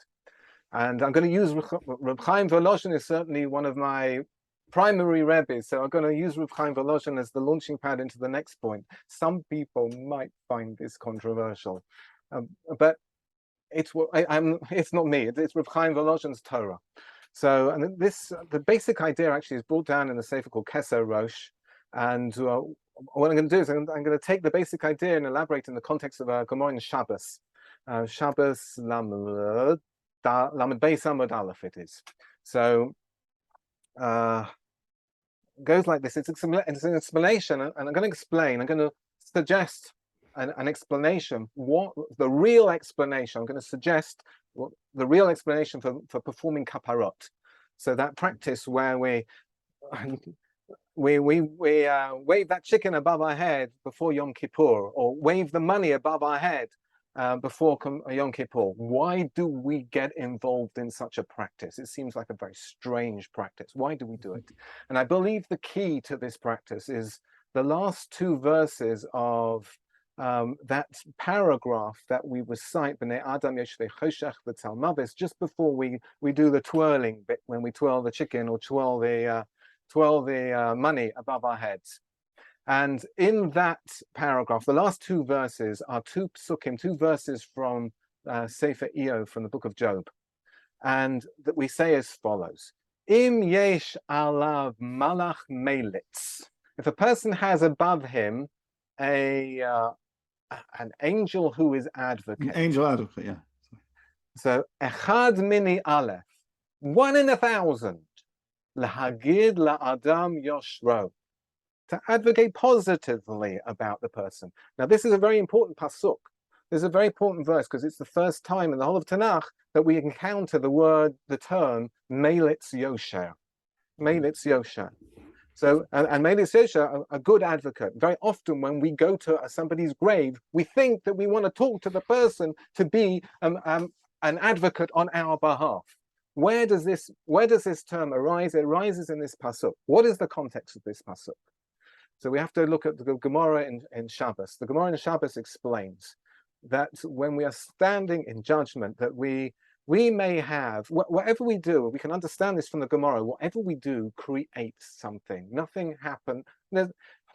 And I'm going to use Reb Chaim Volozhin is certainly one of my primary Rabbis, so I'm going to use Reb Chaim Volozhin as the launching pad into the next point. Some people might find this controversial, but it's not me. It's Reb Chaim Volozhin's Torah. So, and the basic idea actually is brought down in a sefer called Keser Rosh, and what I'm going to do is I'm going to take the basic idea and elaborate in the context of a Gemara in Shabbos. Shabbos Lamed Beis Amud Aleph it is. So goes like this. It's an explanation, and I'm going to explain. I'm going to suggest an explanation. What the real explanation? I'm going to suggest the real explanation for performing Kapparot. So that practice where we wave that chicken above our head before Yom Kippur, or wave the money above our head before Yom Kippur. Why do we get involved in such a practice? It seems like a very strange practice. Why do we do it? And I believe the key to this practice is the last two verses of that paragraph that we recite, B'nei Adam Yeshlei Choshech V'Tal Mavis, just before we do the twirling bit, when we twirl the chicken or twirl the money above our heads. And in that paragraph, the last two verses are two psukim, two verses from Sefer Iyov, from the book of Job. And that we say as follows: Im yesh alav malach melitz. If a person has above him an angel who is advocate. An angel advocate, yeah. So echad mini aleph, 1 in 1,000, lahagid la'adam yoshro, to advocate positively about the person. Now, this is a very important pasuk. This is a very important verse because it's the first time in the whole of Tanakh that we encounter the term melitz yosher. Melitz yosher. So, and melitz yosher, a good advocate. Very often when we go to somebody's grave, we think that we want to talk to the person to be an advocate on our behalf. Where does this term arise? It arises in this pasuk. What is the context of this pasuk? So we have to look at the Gemara in Shabbos. The Gemara in Shabbos explains that when we are standing in judgment, that we may have, whatever we do, we can understand this from the Gemara, whatever we do creates something. Nothing happens.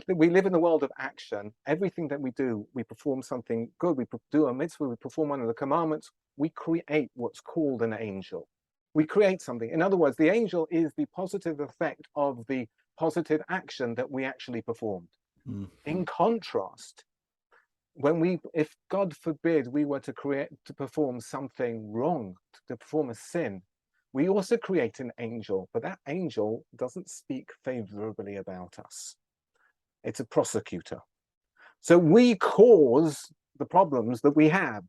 We live in the world of action. Everything that we do, we perform something good. We do a mitzvah, we perform one of the commandments. We create what's called an angel. We create something. In other words, the angel is the positive effect of the positive action that we actually performed. In contrast, if God forbid we were to perform something wrong, to perform a sin, we also create an angel, but that angel doesn't speak favorably about us. It's a prosecutor. So we cause the problems that we have,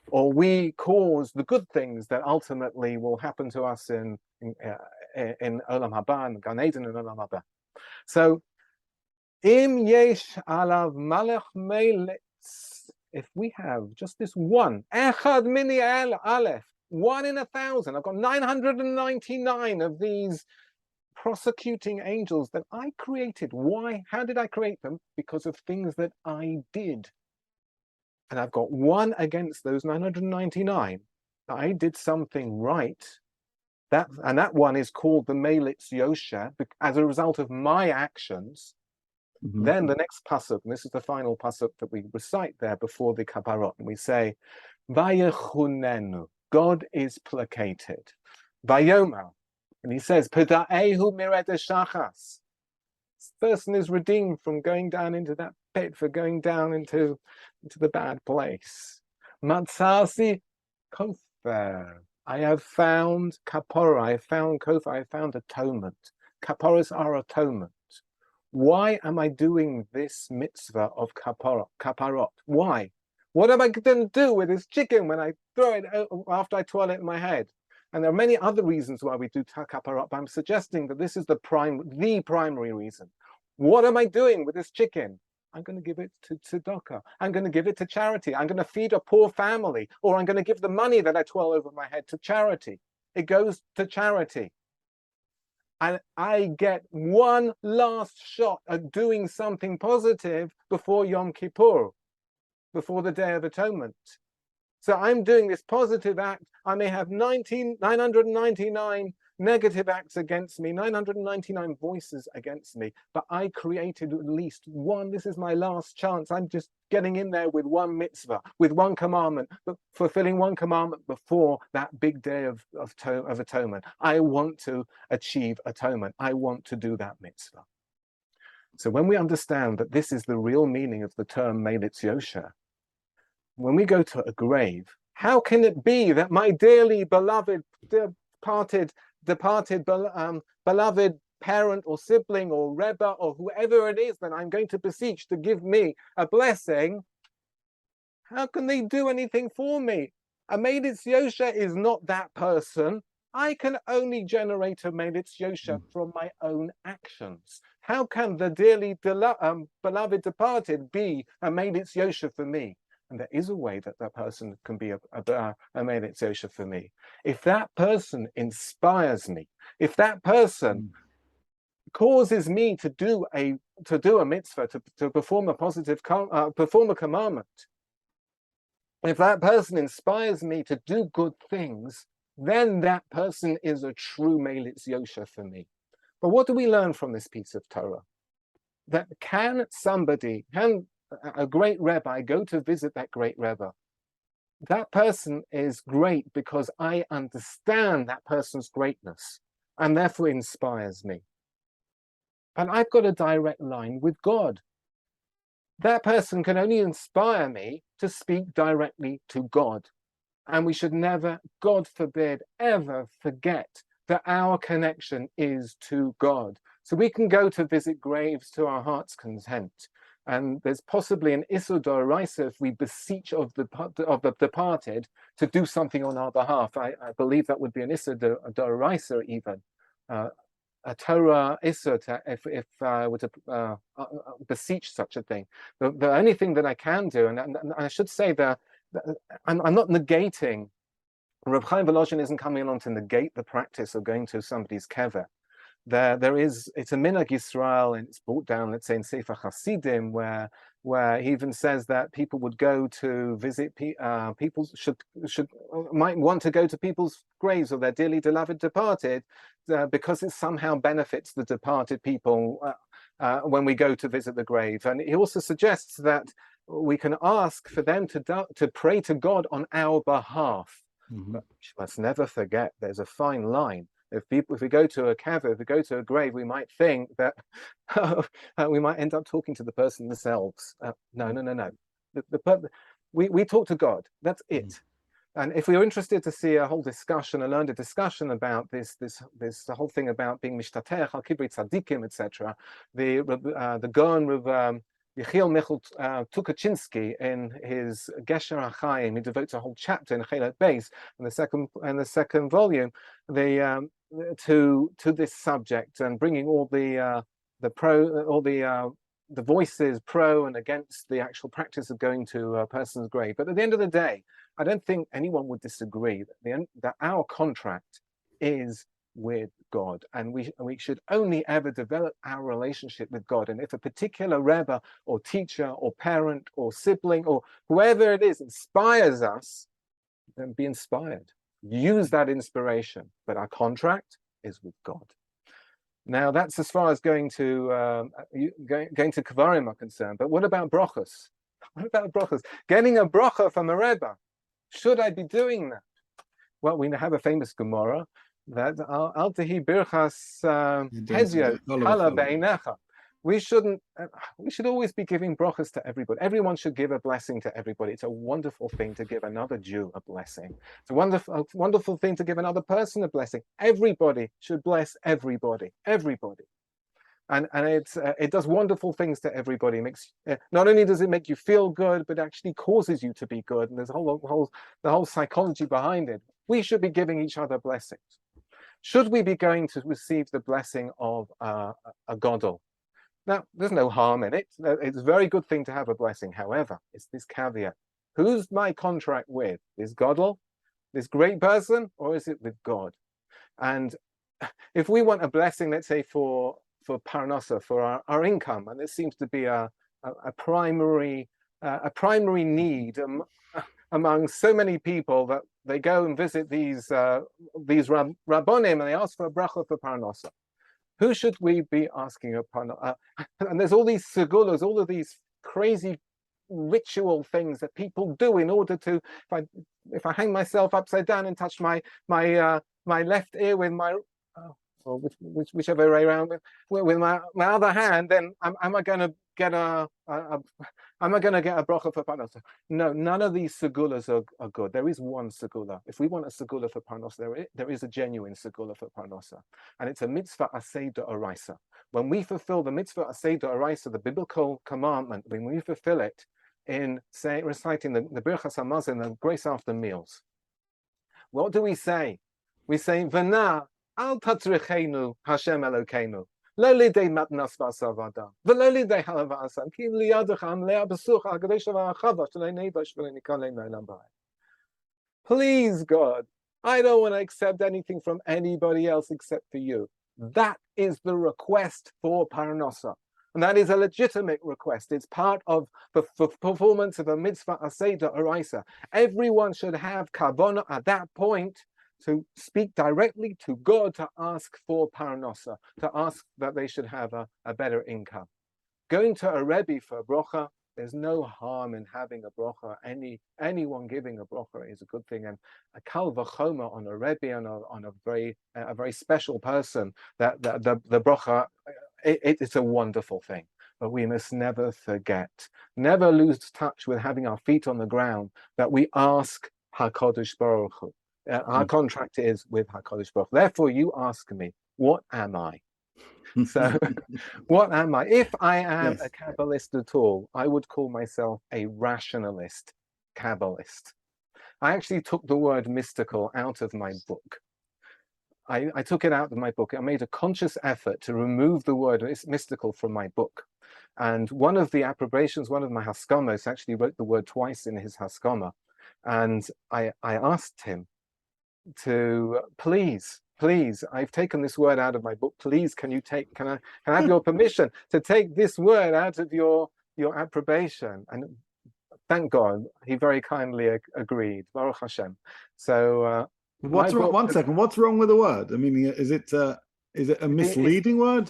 or we cause the good things that ultimately will happen to us in Olam Haba, and Gan Eden and Olam Haba. So, Im yesh alav malach melitz, if we have just this one, echad mini aleph, 1 in 1,000, I've got 999 of these prosecuting angels that I created. Why? How did I create them? Because of things that I did. And I've got one against those 999. I did something right. And that one is called the Melitz Yosha, as a result of my actions. Then the next pasuk, and this is the final pasuk that we recite there before the Kapparot, and we say, Vayechunenu, God is placated. Vayomer, and he says, Peda'ehu mired shachas. This person is redeemed from going down into that pit, for going down into the bad place. Matzasi kofer. I have found kapora, I have found kofer, I have found atonement. Kapparos are atonement. Why am I doing this mitzvah of kapparot? Why? What am I going to do with this chicken when I throw it after I twirl it in my head? And there are many other reasons why we do kapparot, but I'm suggesting that this is the primary reason. What am I doing with this chicken? I'm going to give it to tzedakah. I'm going to give it to charity. I'm going to feed a poor family, or I'm going to give the money that I twirl over my head to charity. It goes to charity. And I get one last shot at doing something positive before Yom Kippur, before the Day of Atonement. So I'm doing this positive act. I may have 999 negative acts against me, 999 voices against me, but I created at least one. This is my last chance. I'm just getting in there with one mitzvah, with one commandment, but fulfilling one commandment before that big day of atonement. I want to achieve atonement. I want to do that mitzvah. So when we understand that this is the real meaning of the term Melitz Yosha, when we go to a grave, how can it be that my dearly beloved, departed beloved parent or sibling or Rebbe or whoever it is that I'm going to beseech to give me a blessing, how can they do anything for me? A Melitz Yosha is not that person. I can only generate a Melitz Yosha from my own actions. How can the dearly beloved departed be a Melitz Yosha for me? And there is a way that that person can be a Melitz Yosha for me. If that person inspires me, if that person causes me to do a mitzvah, to perform a perform a commandment, if that person inspires me to do good things, then that person is a true Melitz Yosha for me. But what do we learn from this piece of Torah? that can a great rabbi go to visit that great rabbi? That person is great because I understand that person's greatness and therefore inspires me. And I've got a direct line with God. That person can only inspire me to speak directly to God. And we should never, God forbid, ever forget that our connection is to God. So we can go to visit graves to our heart's content. And there's possibly an Issur D'Oraisa if we beseech of the departed to do something on our behalf. I believe that would be an Issur D'Oraisa even. A Torah Issur if I were to beseech such a thing. The only thing that I can do, and I should say that I'm not negating, Reb Chaim Volozhin isn't coming along to negate the practice of going to somebody's kever. It's a minhag Yisrael, and it's brought down, let's say, in Sefer Hasidim, where he even says that people would go to visit people might want to go to people's graves or their dearly beloved departed, because it somehow benefits the departed people when we go to visit the grave. And he also suggests that we can ask for them to pray to God on our behalf. Mm-hmm. But let's never forget, there's a fine line. If we go to a kever, if we go to a grave, we might think that we might end up talking to the person themselves. No. We talk to God. That's it. Mm-hmm. And if we are interested to see a whole discussion, a learned discussion about this the whole thing about being mishtatech, al kibri tzadikim, etc., the Gaon of Yechiel Michal Tukachinsky in his Gesher HaChaim, he devotes a whole chapter in Chelet Beis in the second volume, to this subject, and bringing all the voices pro and against the actual practice of going to a person's grave. But at the end of the day, I don't think anyone would disagree that our contract is with God, and we should only ever develop our relationship with God. And if a particular rebbe or teacher or parent or sibling or whoever it is inspires us, then be inspired. Use that inspiration. But our contract is with God. Now that's as far as going to Kvarim are concerned. But what about brachos? What about brachos? Getting a bracha from a rebbe. Should I be doing that? Well, we have a famous Gemara that al tehi birchas hezyo hala beinecha. We should always be giving brachas to everybody. Everyone should give a blessing to everybody. It's a wonderful thing to give another Jew a blessing. It's a wonderful thing to give another person a blessing. Everybody should bless everybody. Everybody. And it does wonderful things to everybody. Not only does it make you feel good, but actually causes you to be good. And there's the whole psychology behind it. We should be giving each other blessings. Should we be going to receive the blessing of a godel? Now, there's no harm in it. It's a very good thing to have a blessing. However, it's this caveat. Who's my contract with? This godel, this great person, or is it with God? And if we want a blessing, let's say for parnasa, for our income, and it seems to be a primary need among so many people that they go and visit these rabbonim and they ask for a bracha for parnasa. Who should we be asking upon? And there's all these segulas, all of these crazy ritual things that people do in order to, if I hang myself upside down and touch my left ear with my, or whichever way around, with my other hand, then am I going to get a bracha for parnasa? No, none of these segulas are good. There is one segula. If we want a segula for parnasa, there is a genuine segula for parnasa, and it's a mitzvah aseh d'oraisa. When we fulfill the mitzvah aseh d'oraisa, the biblical commandment, when we fulfill it in reciting the birchas hamazon, the grace after meals, what do we say? We say, "V'na al tatzrichenu Hashem Elokeinu." Lo lidei matnas v'asavada, v'lo lidei halava asam, ki liyadecha amlea b'sucha ha'kadosh v'achava shalei neibash v'lo nikalei me'olam ba'ed. Please, God, I don't want to accept anything from anybody else except for you. That is the request for parnasa. And that is a legitimate request. It's part of the performance of a mitzvah aseh d'oraisa. Everyone should have kavanah at that point to speak directly to God, to ask for parnasa, to ask that they should have a better income. going to a Rebbe for a bracha, there's no harm in having a bracha. Anyone giving a bracha is a good thing, and a kal v'chomer on a Rebbe, on a very special person, that the bracha, it's a wonderful thing. But we must never forget, never lose touch with having our feet on the ground, that we ask HaKadosh Baruch Hu. Our contract is with HaKadosh Baruch Hu. Therefore, you ask me, what am I? So, what am I? If I am a Kabbalist at all, I would call myself a rationalist Kabbalist. I actually took the word mystical out of my book. I took it out of my book. I made a conscious effort to remove the word mystical from my book. And one of the approbations, one of my Haskamas, actually wrote the word twice in his Haskama. And I asked him to please, I've taken this word out of my book. Please, can I have your permission to take this word out of your approbation? And thank God, he very kindly agreed. Baruch Hashem. So what's wrong? One second. What's wrong with the word? I mean, is it a misleading word?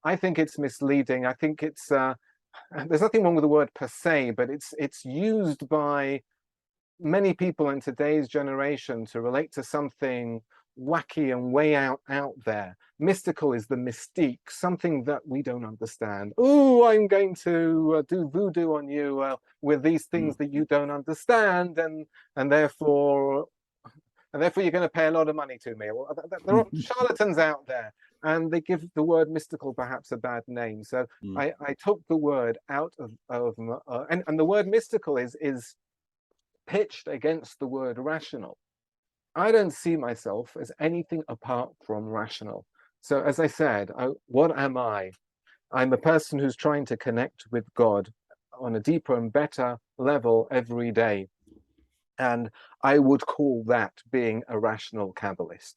I think it's misleading. I think it's there's nothing wrong with the word per se, but it's used by many people in today's generation to relate to something wacky and way out there. Mystical is the mystique, something that we don't understand. Oh, I'm going to do voodoo on you with these things that you don't understand, and therefore you're going to pay a lot of money to me. Well, there are charlatans out there, and they give the word mystical perhaps a bad name. So I took the word out of and the word mystical is pitched against the word rational. I don't see myself as anything apart from rational. So as I said, what am I? I'm a person who's trying to connect with God on a deeper and better level every day. And I would call that being a rational Kabbalist.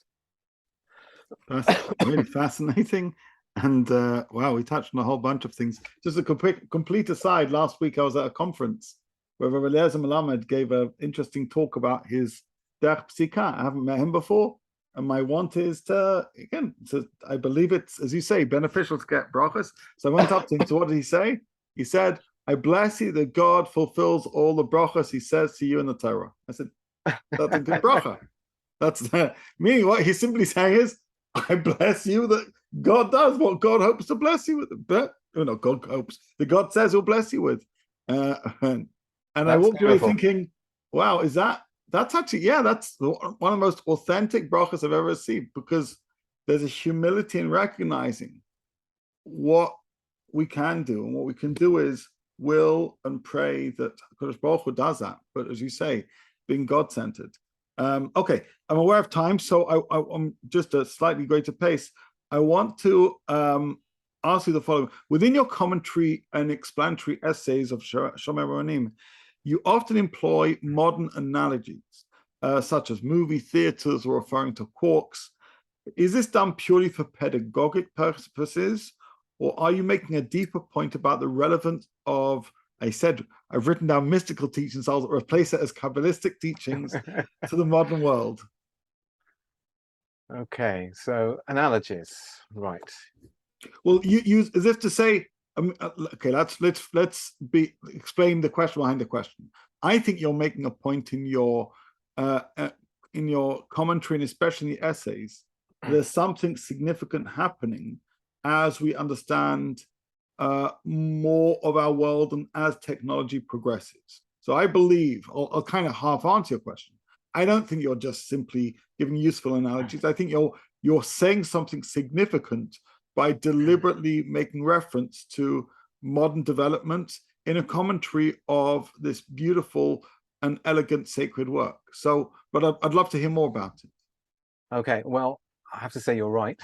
That's really fascinating. And wow, we touched on a whole bunch of things. Just a complete aside, last week I was at a conference where Rabbi Yosef Ergas gave an interesting talk about his Derech Psika. I haven't met him before. And my want is I believe it's, as you say, beneficial to get brachas. So I went up to him. So what did he say? He said, I bless you that God fulfills all the brachas he says to you in the Torah. I said, that's a good bracha. That's meaning what he's simply saying is, I bless you that God does what God hopes to bless you with. But God hopes, that God says he'll bless you with. And I walked away thinking, wow, that's actually, that's one of the most authentic brachas I've ever received, because there's a humility in recognizing what we can do. And what we can do is will and pray that Kadosh Baruch Hu does that. But as you say, being God-centered. Okay, I'm aware of time, so I'm just a slightly greater pace. I want to ask you the following. Within your commentary and explanatory essays of Shomer Emunim, you often employ modern analogies, such as movie theaters or referring to quarks. Is this done purely for pedagogic purposes, or are you making a deeper point about the relevance of, I've written down mystical teachings, I'll replace it as Kabbalistic teachings to the modern world? Okay, so analogies, right. Well, you use as if to say, okay, let's explain the question behind the question. I think you're making a point in your commentary, and especially in the essays, there's something significant happening as we understand more of our world and as technology progresses. So I believe, I'll kind of half answer your question. I don't think you're just simply giving useful analogies. I think you're saying something significant by deliberately making reference to modern developments in a commentary of this beautiful and elegant sacred work. So, but I'd love to hear more about it. Okay, well, I have to say you're right.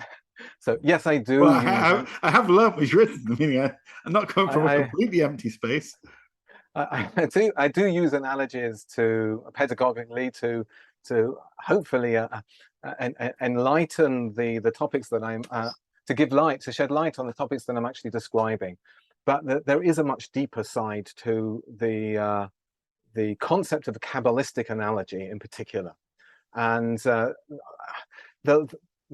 So yes, I do. Well, I have learned what you've written. Meaning I'm not coming from a completely empty space. I do use analogies to pedagogically to hopefully enlighten the topics that I'm to shed light on the topics that I'm actually describing. But there is a much deeper side to the concept of a Kabbalistic analogy in particular, and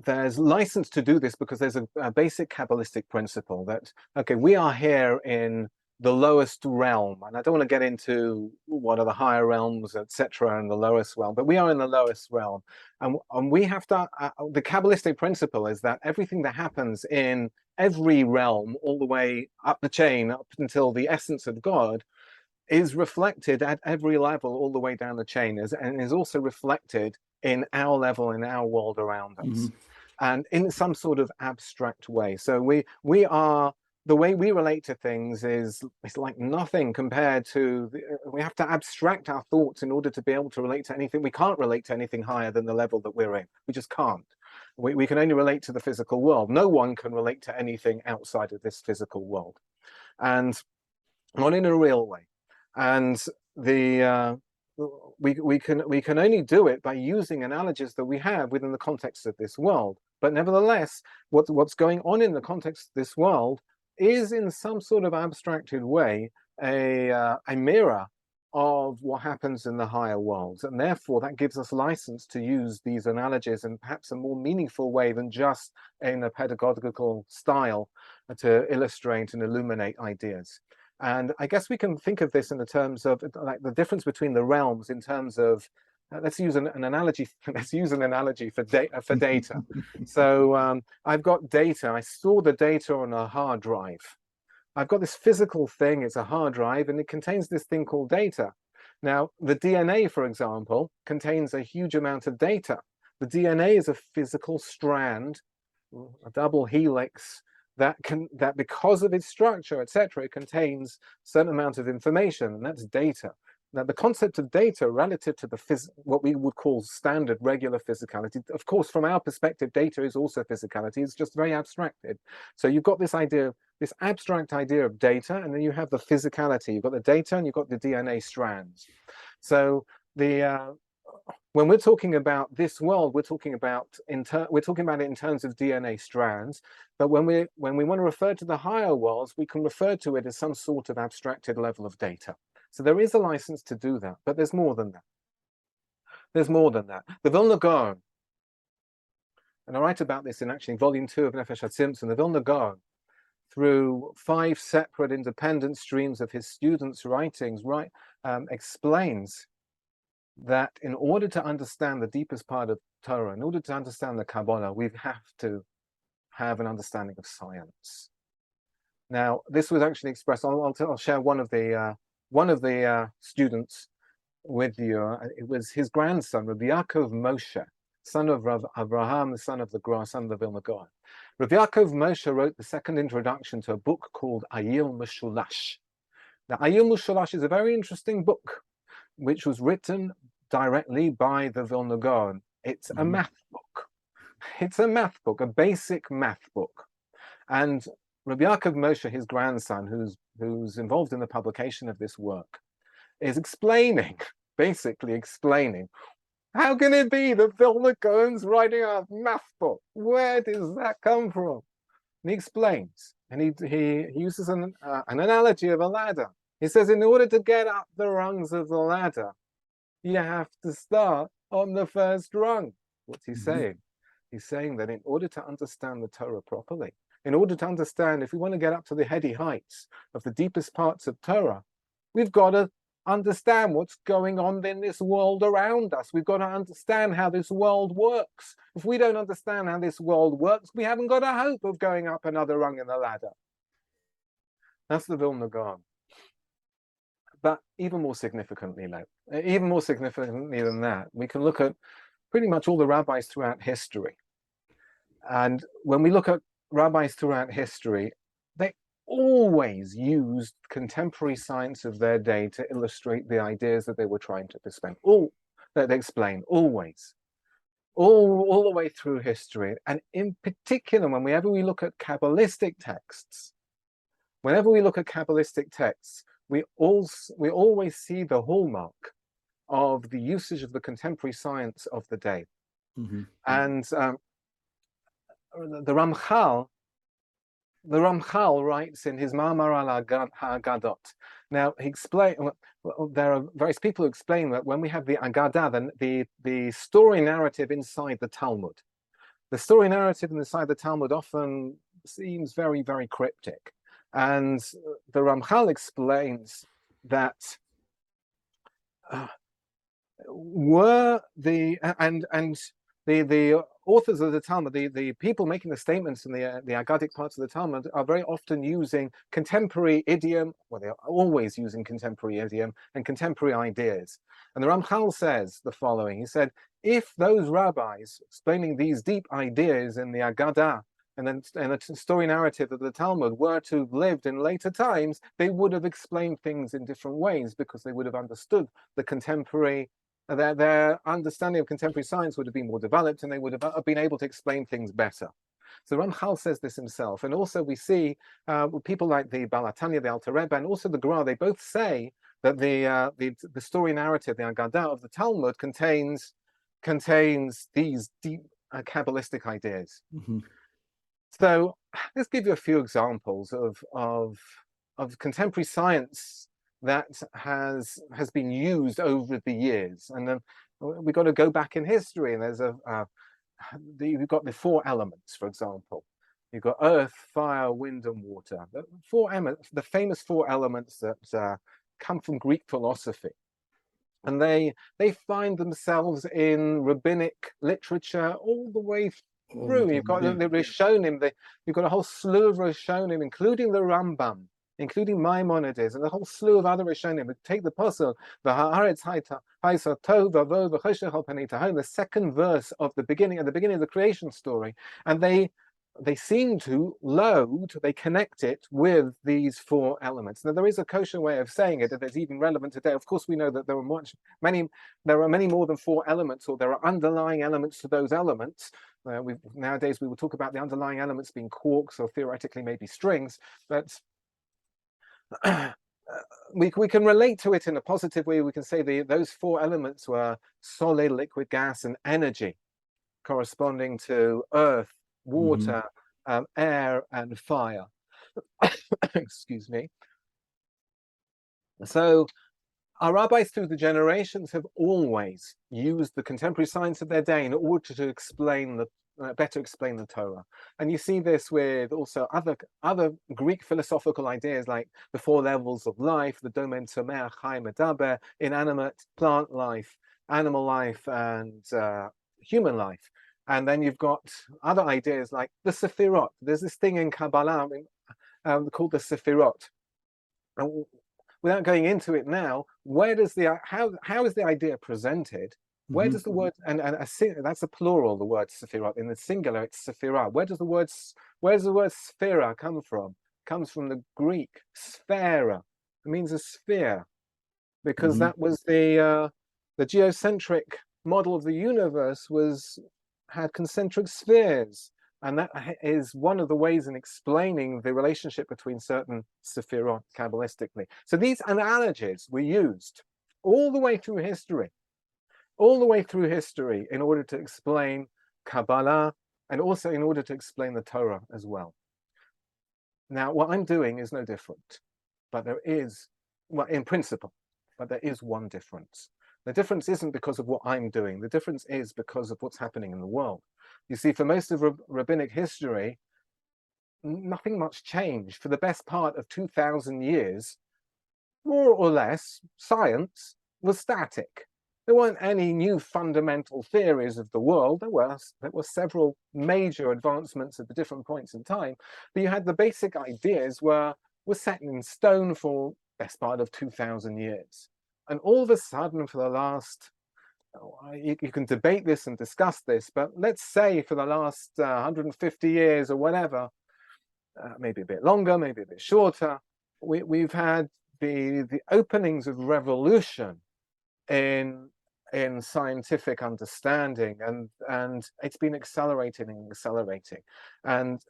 there's license to do this because there's a basic Kabbalistic principle that, okay, we are here in the lowest realm, and I don't want to get into what are the higher realms, etc., and the lowest realm, but we are in the lowest realm, and we have to. The Kabbalistic principle is that everything that happens in every realm, all the way up the chain, up until the essence of God, is reflected at every level, all the way down the chain, and is also reflected in our level, in our world around us, and in some sort of abstract way. So we are. The way we relate to things is like nothing compared to, we have to abstract our thoughts in order to be able to relate to anything. We can't relate to anything higher than the level that we're in. We just can't. We can only relate to the physical world. No one can relate to anything outside of this physical world, and not in a real way. And we can only do it by using analogies that we have within the context of this world. But nevertheless, what's going on in the context of this world is in some sort of abstracted way a mirror of what happens in the higher worlds, and therefore that gives us license to use these analogies in perhaps a more meaningful way than just in a pedagogical style to illustrate and illuminate ideas. And I guess we can think of this in the terms of like the difference between the realms in terms of let's use an analogy. Let's use an analogy for data. So I've got data. I store the data on a hard drive. I've got this physical thing. It's a hard drive, and it contains this thing called data. Now, the DNA, for example, contains a huge amount of data. The DNA is a physical strand, a double helix that because of its structure, etc., it contains a certain amount of information, and that's data. Now, the concept of data relative to what we would call standard regular physicality, of course, from our perspective, data is also physicality. It's just very abstracted. So you've got this idea, this abstract idea of data, and then you have the physicality. You've got the data and you've got the DNA strands. So when we're talking about this world, we're talking about it in terms of DNA strands. But when we want to refer to the higher worlds, we can refer to it as some sort of abstracted level of data. So there is a license to do that, but there's more than that. There's more than that. The Vilna Gaon, and I write about this in actually volume 2 of Nefesh HaTzimtzum, the Vilna Gaon, through 5 separate independent streams of his students' writings, explains that in order to understand the deepest part of Torah, in order to understand the Kabbalah, we have to have an understanding of science. Now, this was actually expressed. I'll share one of the students with you. It was his grandson, Rabbi Yaakov Moshe, son of Rav Abraham, the son of the Gra, son of the Vilna Gaon. Rabbi Yaakov Moshe wrote the second introduction to a book called Ayil Meshulash. Now, Ayil Meshulash is a very interesting book, which was written directly by the Vilna Gaon. It's a math book. It's a math book, a basic math book. And Rabbi Yaakov Moshe, his grandson, who's involved in the publication of this work, is basically explaining, how can it be that Vilna Gaon's writing a math book? Where does that come from? And he explains, and he uses an analogy of a ladder. He says, in order to get up the rungs of the ladder, you have to start on the first rung. What's he saying? He's saying that in order to understand the Torah properly, in order to understand, if we want to get up to the heady heights of the deepest parts of Torah, we've got to understand what's going on in this world around us. We've got to understand how this world works. If we don't understand how this world works, we haven't got a hope of going up another rung in the ladder. That's the Vilna Gaon. But even more significantly than that, we can look at pretty much all the rabbis throughout history. And when we look at rabbis throughout history, they always used contemporary science of their day to illustrate the ideas that they were trying to explain, always. All the way through history. And in particular, whenever we look at Kabbalistic texts, we always see the hallmark of the usage of the contemporary science of the day. And the Ramchal writes in his Ma'amar al Haggadot. Now, there are various people who explain that when we have the Agadah, the story narrative inside the Talmud, the story narrative inside the Talmud often seems very, very cryptic. And the Ramchal explains that were the authors of the Talmud, the people making the statements in the Aggadic parts of the Talmud are very often using contemporary idiom, well, they're always using contemporary idiom and contemporary ideas. And the Ramchal says the following. He said, if those rabbis explaining these deep ideas in the Aggadah and then in the story narrative of the Talmud were to have lived in later times, they would have explained things in different ways because they would have understood the contemporary, their understanding of contemporary science would have been more developed and they would have been able to explain things better. So Ramchal says this himself. And also we see people like the Baal HaTanya, the Alter Rebbe, and also the Gra, they both say that the story narrative, the Aggadah of the Talmud contains these deep Kabbalistic ideas. Mm-hmm. So let's give you a few examples of contemporary science that has been used over the years, and then we've got to go back in history. And there's you've got the four elements, for example. You've got earth, fire, wind, and water. The famous four elements that come from Greek philosophy, and they find themselves in rabbinic literature all the way through. You've got the Rishonim. You've got a whole slew of Rishonim, including the Rambam, including Maimonides, and a whole slew of other Rishonim. Take the puzzle, the second verse of the beginning, at the beginning of the creation story, and they seem to they connect it with these four elements. Now, there is a kosher way of saying it that is even relevant today. Of course, we know that there are many more than four elements, or there are underlying elements to those elements. Nowadays, we will talk about the underlying elements being quarks or theoretically maybe strings, but we can relate to it in a positive way. We can say those four elements were solid, liquid, gas, and energy, corresponding to earth, water, air, and fire. Excuse me. So our rabbis through the generations have always used the contemporary science of their day in order to explain better explain the Torah. And you see this with also other Greek philosophical ideas like the four levels of life, the domain Somer, Chai, Medaber, inanimate, plant life, animal life, and human life. And then you've got other ideas like the Sephirot. There's this thing in Kabbalah called the Sephirot. And without going into it now, how is the idea presented? Where does the word that's a plural, the word Sephirot. In the singular, it's Sephirah. Where does the word Sphera come from? It comes from the Greek sphera. It means a sphere, because that was the geocentric model of the universe had concentric spheres, and that is one of the ways in explaining the relationship between certain Sephirot Kabbalistically. So these analogies were used all the way through history, in order to explain Kabbalah and also in order to explain the Torah as well. Now, what I'm doing is no different, but there is, well, in principle, but there is one difference. The difference isn't because of what I'm doing. The difference is because of what's happening in the world. You see, for most of rabbinic history, nothing much changed. For the best part of 2,000 years, more or less, science was static. There weren't any new fundamental theories of the world. There were several major advancements at the different points in time, but you had the basic ideas were set in stone for the best part of 2,000 years. And all of a sudden, for the last, you can debate this and discuss this, but let's say for the last 150 years or whatever, maybe a bit longer, maybe a bit shorter, we've had the openings of revolution in scientific understanding, and it's been accelerating and accelerating. And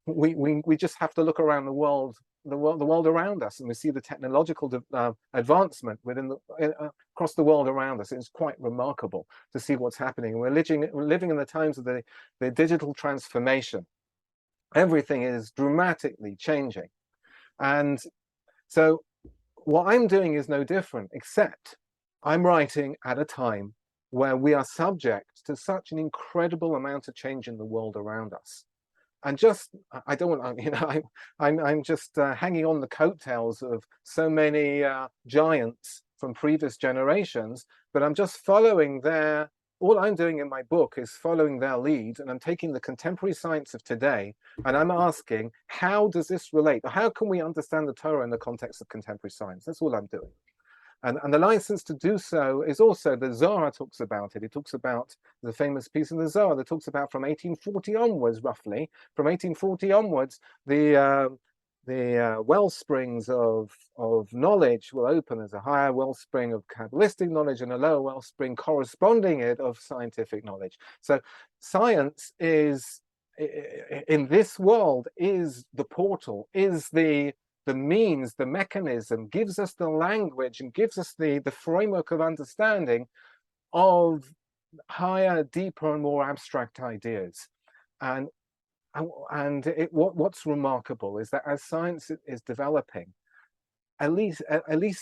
we just have to look around the world around us, and we see the technological advancement across the world around us. It's quite remarkable to see what's happening. We're living in the times of the digital transformation. Everything is dramatically changing, and so what I'm doing is no different, except I'm writing at a time where we are subject to such an incredible amount of change in the world around us. And just, I don't want, you know, I'm just hanging on the coattails of so many giants from previous generations, but I'm just following all I'm doing in my book is following their lead, and I'm taking the contemporary science of today, and I'm asking, how does this relate? How can we understand the Torah in the context of contemporary science? That's all I'm doing. And the license to do so is also, the Zohar talks about it. It talks about the famous piece in the Zohar that talks about from 1840 onwards, roughly, from 1840 onwards, the well springs of knowledge will open. There's a higher wellspring of Kabbalistic knowledge and a lower wellspring corresponding it of scientific knowledge. So science is, in this world, is the portal, is the means, the mechanism, gives us the language and gives us the framework of understanding of higher, deeper, and more abstract ideas. And what's remarkable is that as science is developing, at least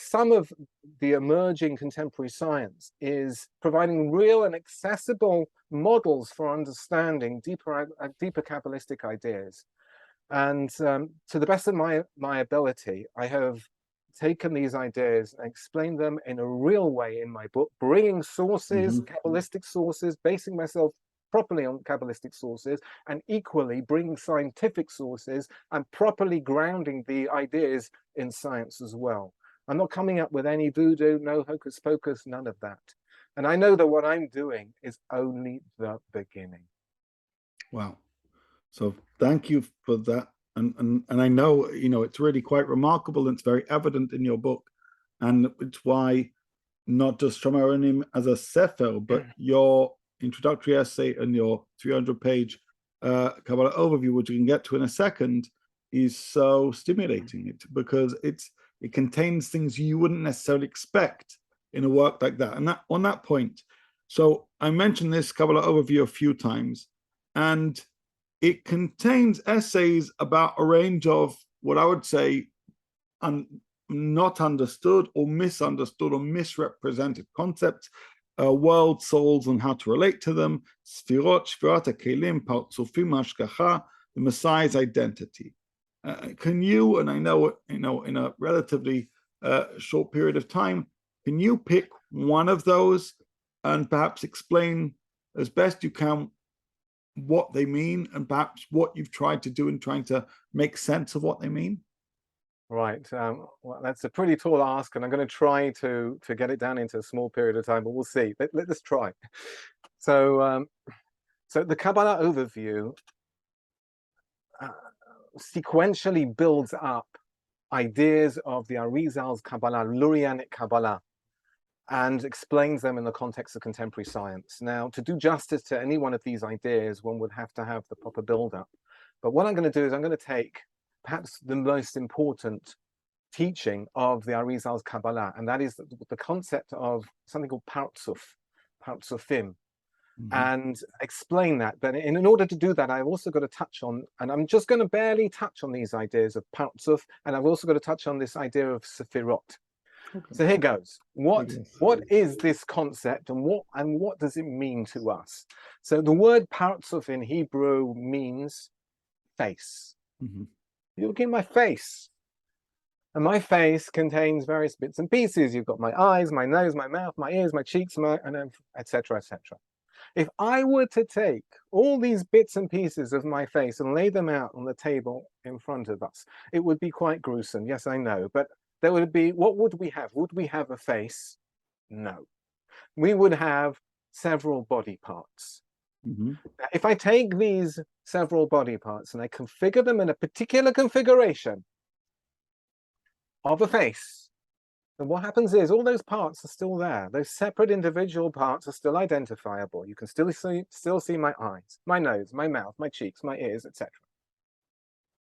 some of the emerging contemporary science is providing real and accessible models for understanding deeper Kabbalistic ideas. And to the best of my ability, I have taken these ideas and explained them in a real way in my book, bringing sources, Kabbalistic sources, basing myself properly on Kabbalistic sources, and equally bringing scientific sources and properly grounding the ideas in science as well. I'm not coming up with any voodoo, no hocus pocus, none of that. And I know that what I'm doing is only the beginning. Wow. So thank you for that. And I know, you know, it's really quite remarkable, and it's very evident in your book. And it's why not just Shomer Emunim as a sefer, but your introductory essay and your 300-page Kabbalah overview, which you can get to in a second, is so stimulating, because it contains things you wouldn't necessarily expect in a work like that. And that, on that point, so I mentioned this Kabbalah overview a few times, and it contains essays about a range of what I would say not understood or misunderstood or misrepresented concepts, world, souls, and how to relate to them, Sfirot, Shvirat HaKelim, Partzufim, Hashgacha, the Messiah's identity. Can you, and I know, you know, in a relatively short period of time, can you pick one of those and perhaps explain as best you can what they mean, and perhaps what you've tried to do in trying to make sense of what they mean? Right. Well, that's a pretty tall ask, and I'm going to try to get it down into a small period of time, but we'll see. Let us try. So, so the Kabbalah overview sequentially builds up ideas of the Arizal's Kabbalah, Lurianic Kabbalah, and explains them in the context of contemporary science. Now, to do justice to any one of these ideas, one would have to have the proper build-up. But what I'm going to do is I'm going to take perhaps the most important teaching of the Arizal's Kabbalah, and that is the concept of something called Partzufim, and explain that. But in order to do that, I've also got to touch on, and I'm just going to barely touch on these ideas of Partzuf, and I've also got to touch on this idea of Sefirot. Okay. So here goes. What is this concept, and what does it mean to us? So the word Partzuf in Hebrew means face. You look in my face, and my face contains various bits and pieces. You've got my eyes, my nose, my mouth, my ears, my cheeks, and etc., etc. If I were to take all these bits and pieces of my face and lay them out on the table in front of us, it would be quite gruesome. Yes, I know, but there would be, what would we have? Would we have a face? No. We would have several body parts. Now, if I take these several body parts and I configure them in a particular configuration of a face, then what happens is all those parts are still there. Those separate individual parts are still identifiable. You can still see my eyes, my nose, my mouth, my cheeks, my ears, etc.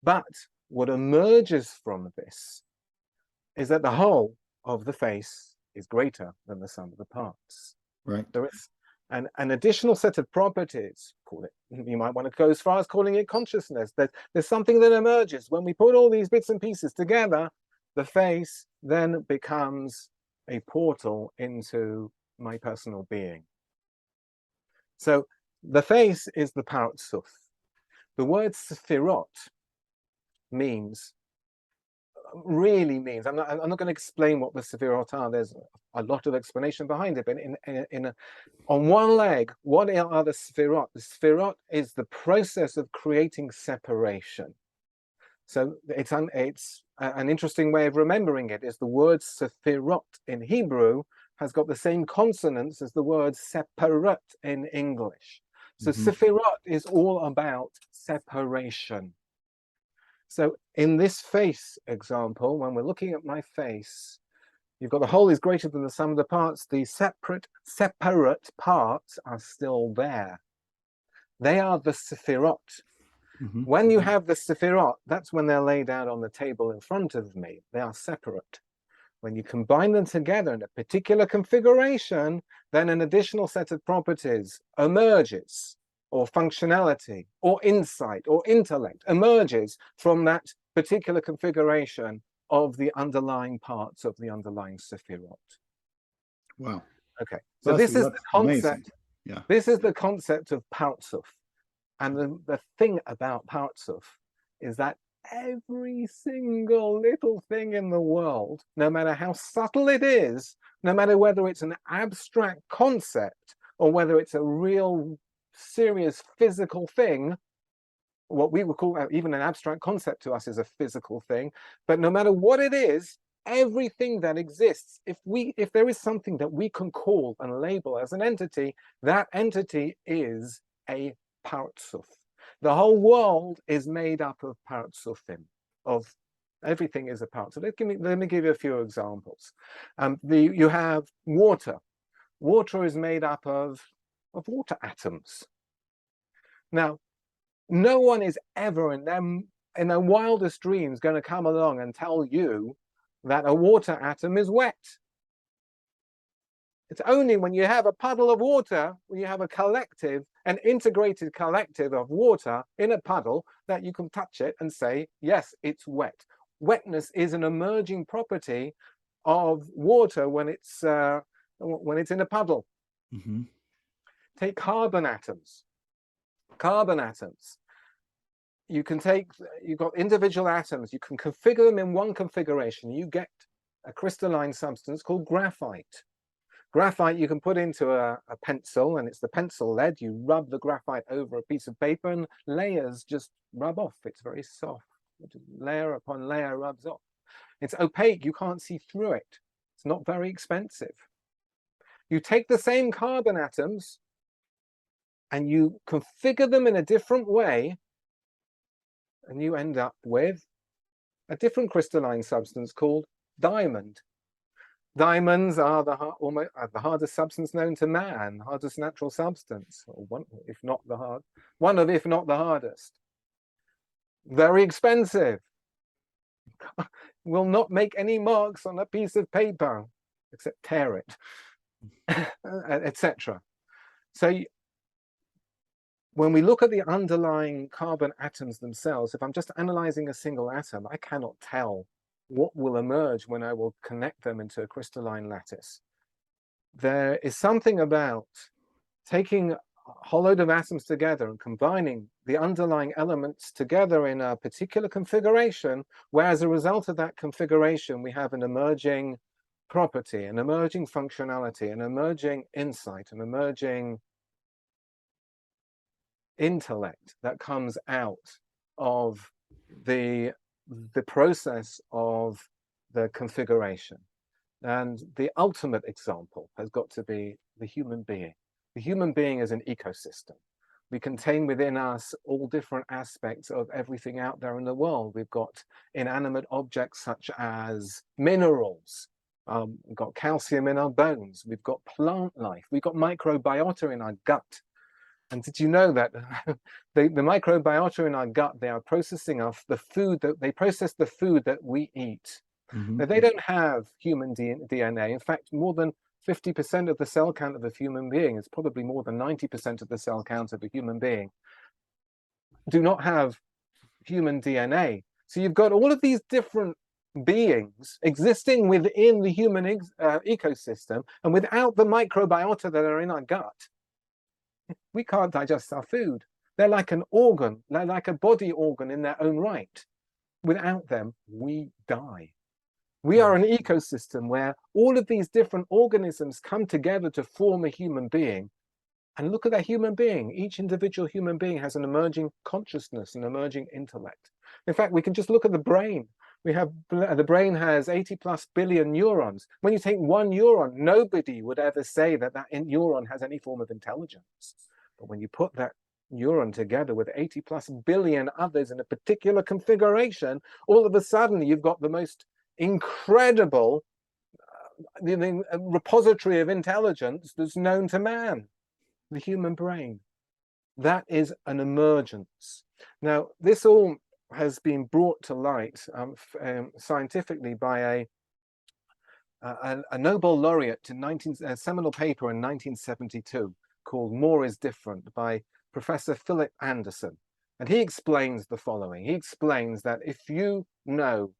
But what emerges from this is that the whole of the face is greater than the sum of the parts. Right. There is an additional set of properties, call it, you might want to go as far as calling it consciousness. There's something that emerges. When we put all these bits and pieces together, the face then becomes a portal into my personal being. So the face is the Partzuf. The word Sefirot really means, I'm not going to explain what the Sefirot are. There's a lot of explanation behind it, but on one leg, what are the Sefirot? The Sefirot is the process of creating separation. So it's an interesting way of remembering it is the word Sefirot in Hebrew has got the same consonants as the word separate in English. So Sefirot is all about separation. So in this face example, when we're looking at my face, you've got the whole is greater than the sum of the parts. The separate parts are still there. They are the Sefirot. When you have the Sefirot, that's when they're laid out on the table in front of me. They are separate. When you combine them together in a particular configuration, then an additional set of properties emerges, or functionality, or insight, or intellect emerges from that particular configuration of the underlying parts of the underlying Sefirot. Wow. Okay, so this is the concept. Yeah. This is the concept of Partzuf. And the thing about Partzuf is that every single little thing in the world, no matter how subtle it is, no matter whether it's an abstract concept or whether it's a real serious physical thing, what we would call even an abstract concept to us is a physical thing, but no matter what it is, everything that exists, if there is something that we can call and label as an entity, that entity is a Partzuf. The whole world is made up of Partzufim, of everything is a Partzuf. Let me give you a few examples. You have water. Water is made up of water atoms. Now, no one is ever in their wildest dreams going to come along and tell you that a water atom is wet. It's only when you have a puddle of water, when you have a collective, an integrated collective of water in a puddle, that you can touch it and say, yes, it's wet. Wetness is an emerging property of water when it's in a puddle. Take carbon atoms. Carbon atoms. You've got individual atoms. You can configure them in one configuration. You get a crystalline substance called graphite. Graphite you can put into a pencil, and it's the pencil lead. You rub the graphite over a piece of paper and layers just rub off. It's very soft. Layer upon layer rubs off. It's opaque. You can't see through it. It's not very expensive. You take the same carbon atoms and you configure them in a different way, and you end up with a different crystalline substance called diamond. Diamonds are the hardest substance known to man, hardest natural substance, or one, if not the hardest. Very expensive. Will not make any marks on a piece of paper, except tear it, etc. So when we look at the underlying carbon atoms themselves, if I'm just analyzing a single atom, I cannot tell what will emerge when I will connect them into a crystalline lattice. There is something about taking a whole load of atoms together and combining the underlying elements together in a particular configuration, where as a result of that configuration, we have an emerging property, an emerging functionality, an emerging insight, an emerging intellect that comes out of the process of the configuration. And the ultimate example has got to be the human being. The human being is an ecosystem. We contain within us all different aspects of everything out there in the world. We've got inanimate objects such as minerals. We've got calcium in our bones. We've got plant life. We've got microbiota in our gut. And did you know that the microbiota in our gut, they are processing the food that we eat. Now, they don't have human DNA. In fact, more than 50% of the cell count of a human being, is probably more than 90% of the cell count of a human being, do not have human DNA. So you've got all of these different beings existing within the human ecosystem, and without the microbiota that are in our gut, We can't digest our food. They're like an organ, they're like a body organ in their own right. Without them, we die. We are an ecosystem where all of these different organisms come together to form a human being. And look at that human being. Each individual human being has an emerging consciousness, an emerging intellect. In fact, we can just look at the brain. The brain has 80 plus billion neurons. When you take one neuron, nobody would ever say that neuron has any form of intelligence. But when you put that neuron together with 80 plus billion others in a particular configuration, all of a sudden you've got the most incredible repository of intelligence that's known to man, the human brain. That is an emergence. Now, this all has been brought to light scientifically by a Nobel laureate in a seminal paper in 1972 called More is Different by Professor Philip Anderson. And he explains the following. He explains that if you know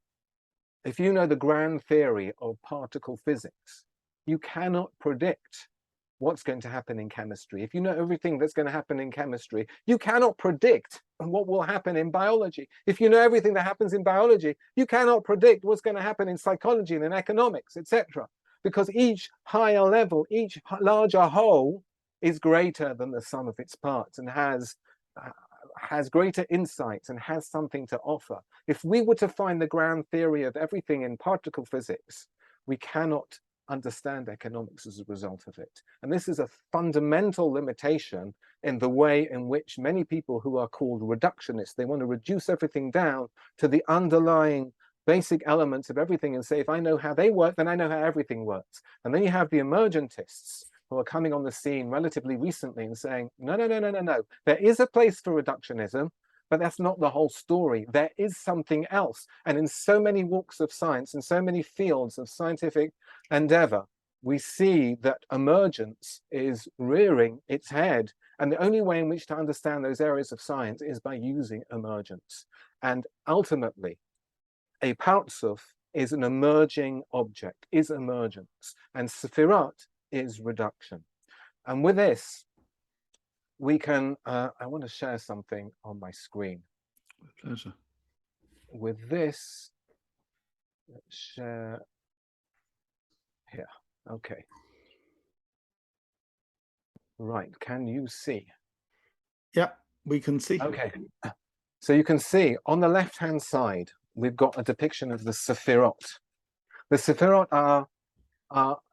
the grand theory of particle physics, you cannot predict what's going to happen in chemistry. If you know everything that's going to happen in chemistry, you cannot predict what will happen in biology. If you know everything that happens in biology, you cannot predict what's going to happen in psychology and in economics, etc. Because each higher level, each larger whole is greater than the sum of its parts and has greater insights and has something to offer. If we were to find the grand theory of everything in particle physics, we cannot understand economics as a result of it. And this is a fundamental limitation in the way in which many people who are called reductionists, they want to reduce everything down to the underlying basic elements of everything and say, if I know how they work, then I know how everything works. And then you have the emergentists who are coming on the scene relatively recently and saying, no. There is a place for reductionism, but that's not the whole story. There is something else. And in so many walks of science, in so many fields of scientific endeavor, we see that emergence is rearing its head. And the only way in which to understand those areas of science is by using emergence. And ultimately, a Partzuf is an emerging object, is emergence. And Sefirot is reduction. And with this, we can, I want to share something on my screen. With pleasure. With this, let's share here. Okay. Right, can you see? Yeah, we can see. Okay. So you can see on the left-hand side, we've got a depiction of the Sefirot. The Sefirot are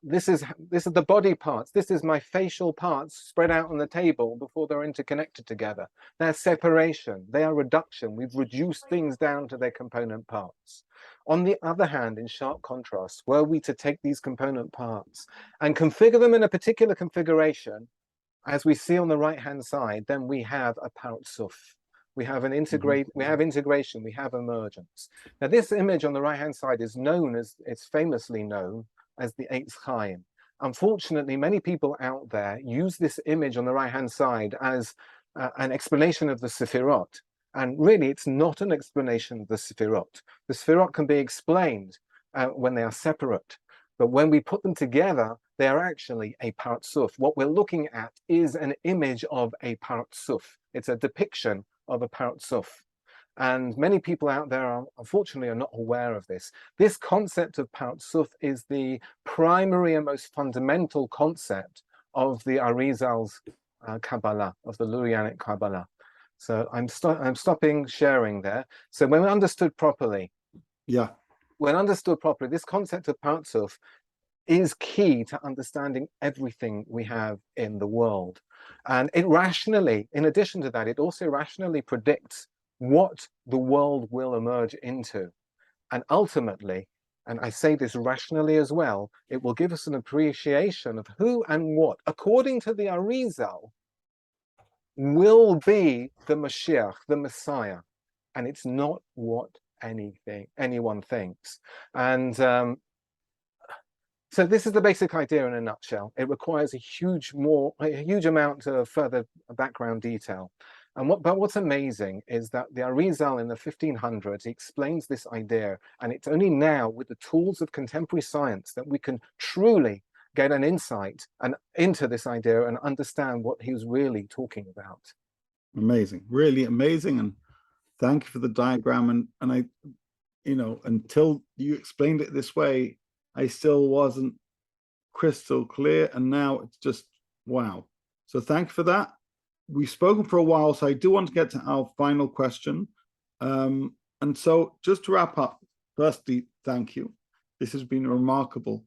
this is the body parts. This is my facial parts spread out on the table before they're interconnected together. They're separation, they are reduction. We've reduced things down to their component parts. On the other hand, in sharp contrast, were we to take these component parts and configure them in a particular configuration, as we see on the right-hand side, then we have a Partzuf. We have we have integration, we have emergence. Now, this image on the right-hand side is known as, it's famously known as the Eitz Chaim. Unfortunately, many people out there use this image on the right-hand side as an explanation of the Sefirot. And really, it's not an explanation of the Sefirot. The Sefirot can be explained when they are separate. But when we put them together, they are actually a Partzuf. What we're looking at is an image of a Partzuf. It's a depiction of a Partzuf. And many people out there, unfortunately, are not aware of this. This concept of Partzuf is the primary and most fundamental concept of the Arizal's Kabbalah, of the Lurianic Kabbalah. So I'm stopping sharing there. So when understood properly, this concept of Partzuf is key to understanding everything we have in the world. And it rationally, in addition to that, it also rationally predicts what the world will emerge into. And ultimately, and I say this rationally as well, it will give us an appreciation of who and what, according to the Arizal, will be the Mashiach, the Messiah. And it's not what anyone thinks. And so this is the basic idea in a nutshell. It requires a huge amount of further background detail. But what's amazing is that the Arizal in the 1500s explains this idea, and it's only now with the tools of contemporary science that we can truly get an insight and into this idea and understand what he was really talking about. Amazing, really amazing. And thank you for the diagram. And I, until you explained it this way, I still wasn't crystal clear. And now it's just, wow. So thank you for that. We've spoken for a while, so I do want to get to our final question. And so just to wrap up, firstly, thank you. This has been remarkable.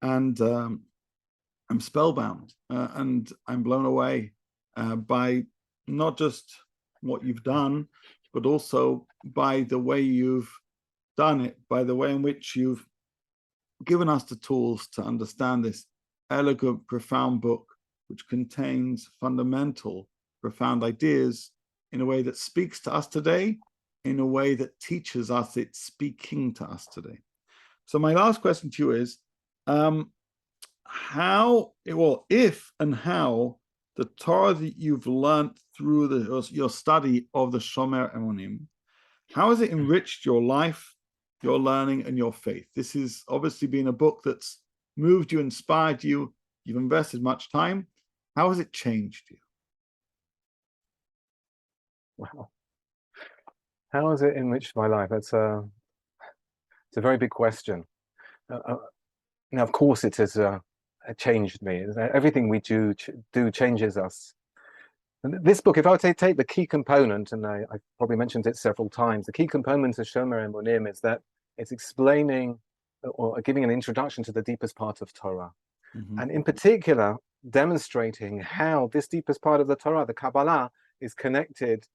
And I'm spellbound and I'm blown away by not just what you've done, but also by the way you've done it, by the way in which you've given us the tools to understand this elegant, profound book, which contains fundamental, profound ideas in a way that speaks to us today, in a way that teaches us it's speaking to us today. So my last question to you is, if and how the Torah that you've learned through your study of the Shomer Emunim, how has it enriched your life, your learning, and your faith? This has obviously been a book that's moved you, inspired you, you've invested much time. How has it changed you? Wow. How has it enriched my life? It's a very big question. Now, of course, it has changed me. Everything we do changes us. And this book, if I were to take the key component, and I probably mentioned it several times, the key component of Shomer Emunim is that it's explaining or giving an introduction to the deepest part of Torah. And in particular, demonstrating how this deepest part of the Torah, the Kabbalah, is connected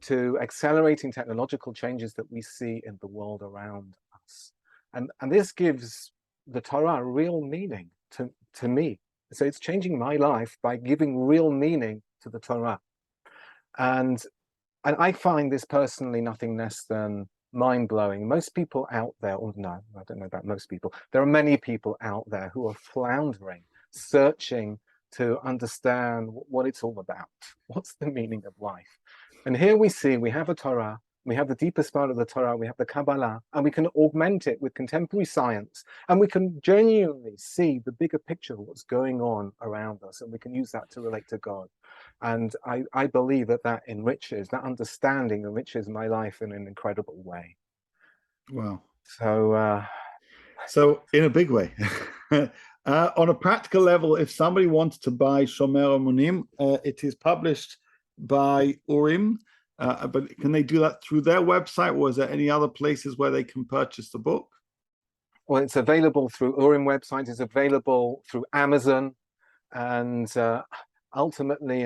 to accelerating technological changes that we see in the world around us. And this gives the Torah real meaning to me. So it's changing my life by giving real meaning to the Torah. And I find this personally nothing less than mind-blowing. Most people out there, or no, I don't know about most people, there are many people out there who are floundering, searching to understand what it's all about. What's the meaning of life? And here we have a Torah, we have the deepest part of the Torah, we have the Kabbalah, and we can augment it with contemporary science, and we can genuinely see the bigger picture of what's going on around us, and we can use that to relate to God. And I believe that enriches, that understanding enriches my life in an incredible way. Wow. So in a big way. On a practical level, if somebody wants to buy Shomer Emunim, it is published by Urim, but can they do that through their website, or is there any other places where they can purchase the book? Well, it's available through Urim website, it's available through Amazon, and ultimately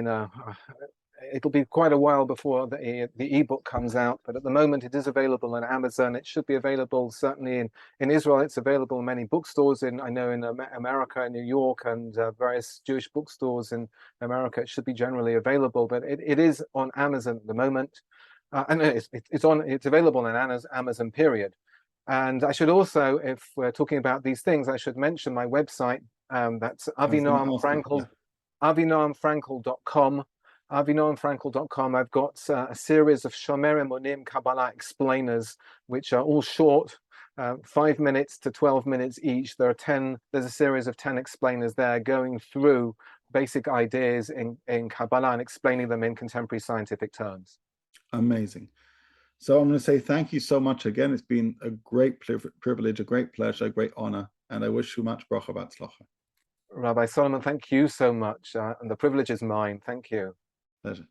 it'll be quite a while before the ebook comes out, but at the moment it is available on Amazon. It should be available certainly in Israel. It's available in many bookstores in America, in New York, and various Jewish bookstores in America. It should be generally available, but it is on Amazon at the moment, and it's available on Amazon, period. And I should also, if we're talking about these things, I should mention my website. That's Avinoam Fraenkel. AvinoamFraenkel.com. AvinoamFraenkel.com. I've got a series of Shomer Emunim Kabbalah explainers, which are all short, 5 minutes to 12 minutes each. There's a series of 10 explainers there going through basic ideas in Kabbalah and explaining them in contemporary scientific terms. Amazing. So I'm going to say thank you so much again. It's been a great privilege, a great pleasure, a great honor, and I wish you much bracha v'atzlacha. Rabbi Solomon, thank you so much, and the privilege is mine. Thank you. Pleasure.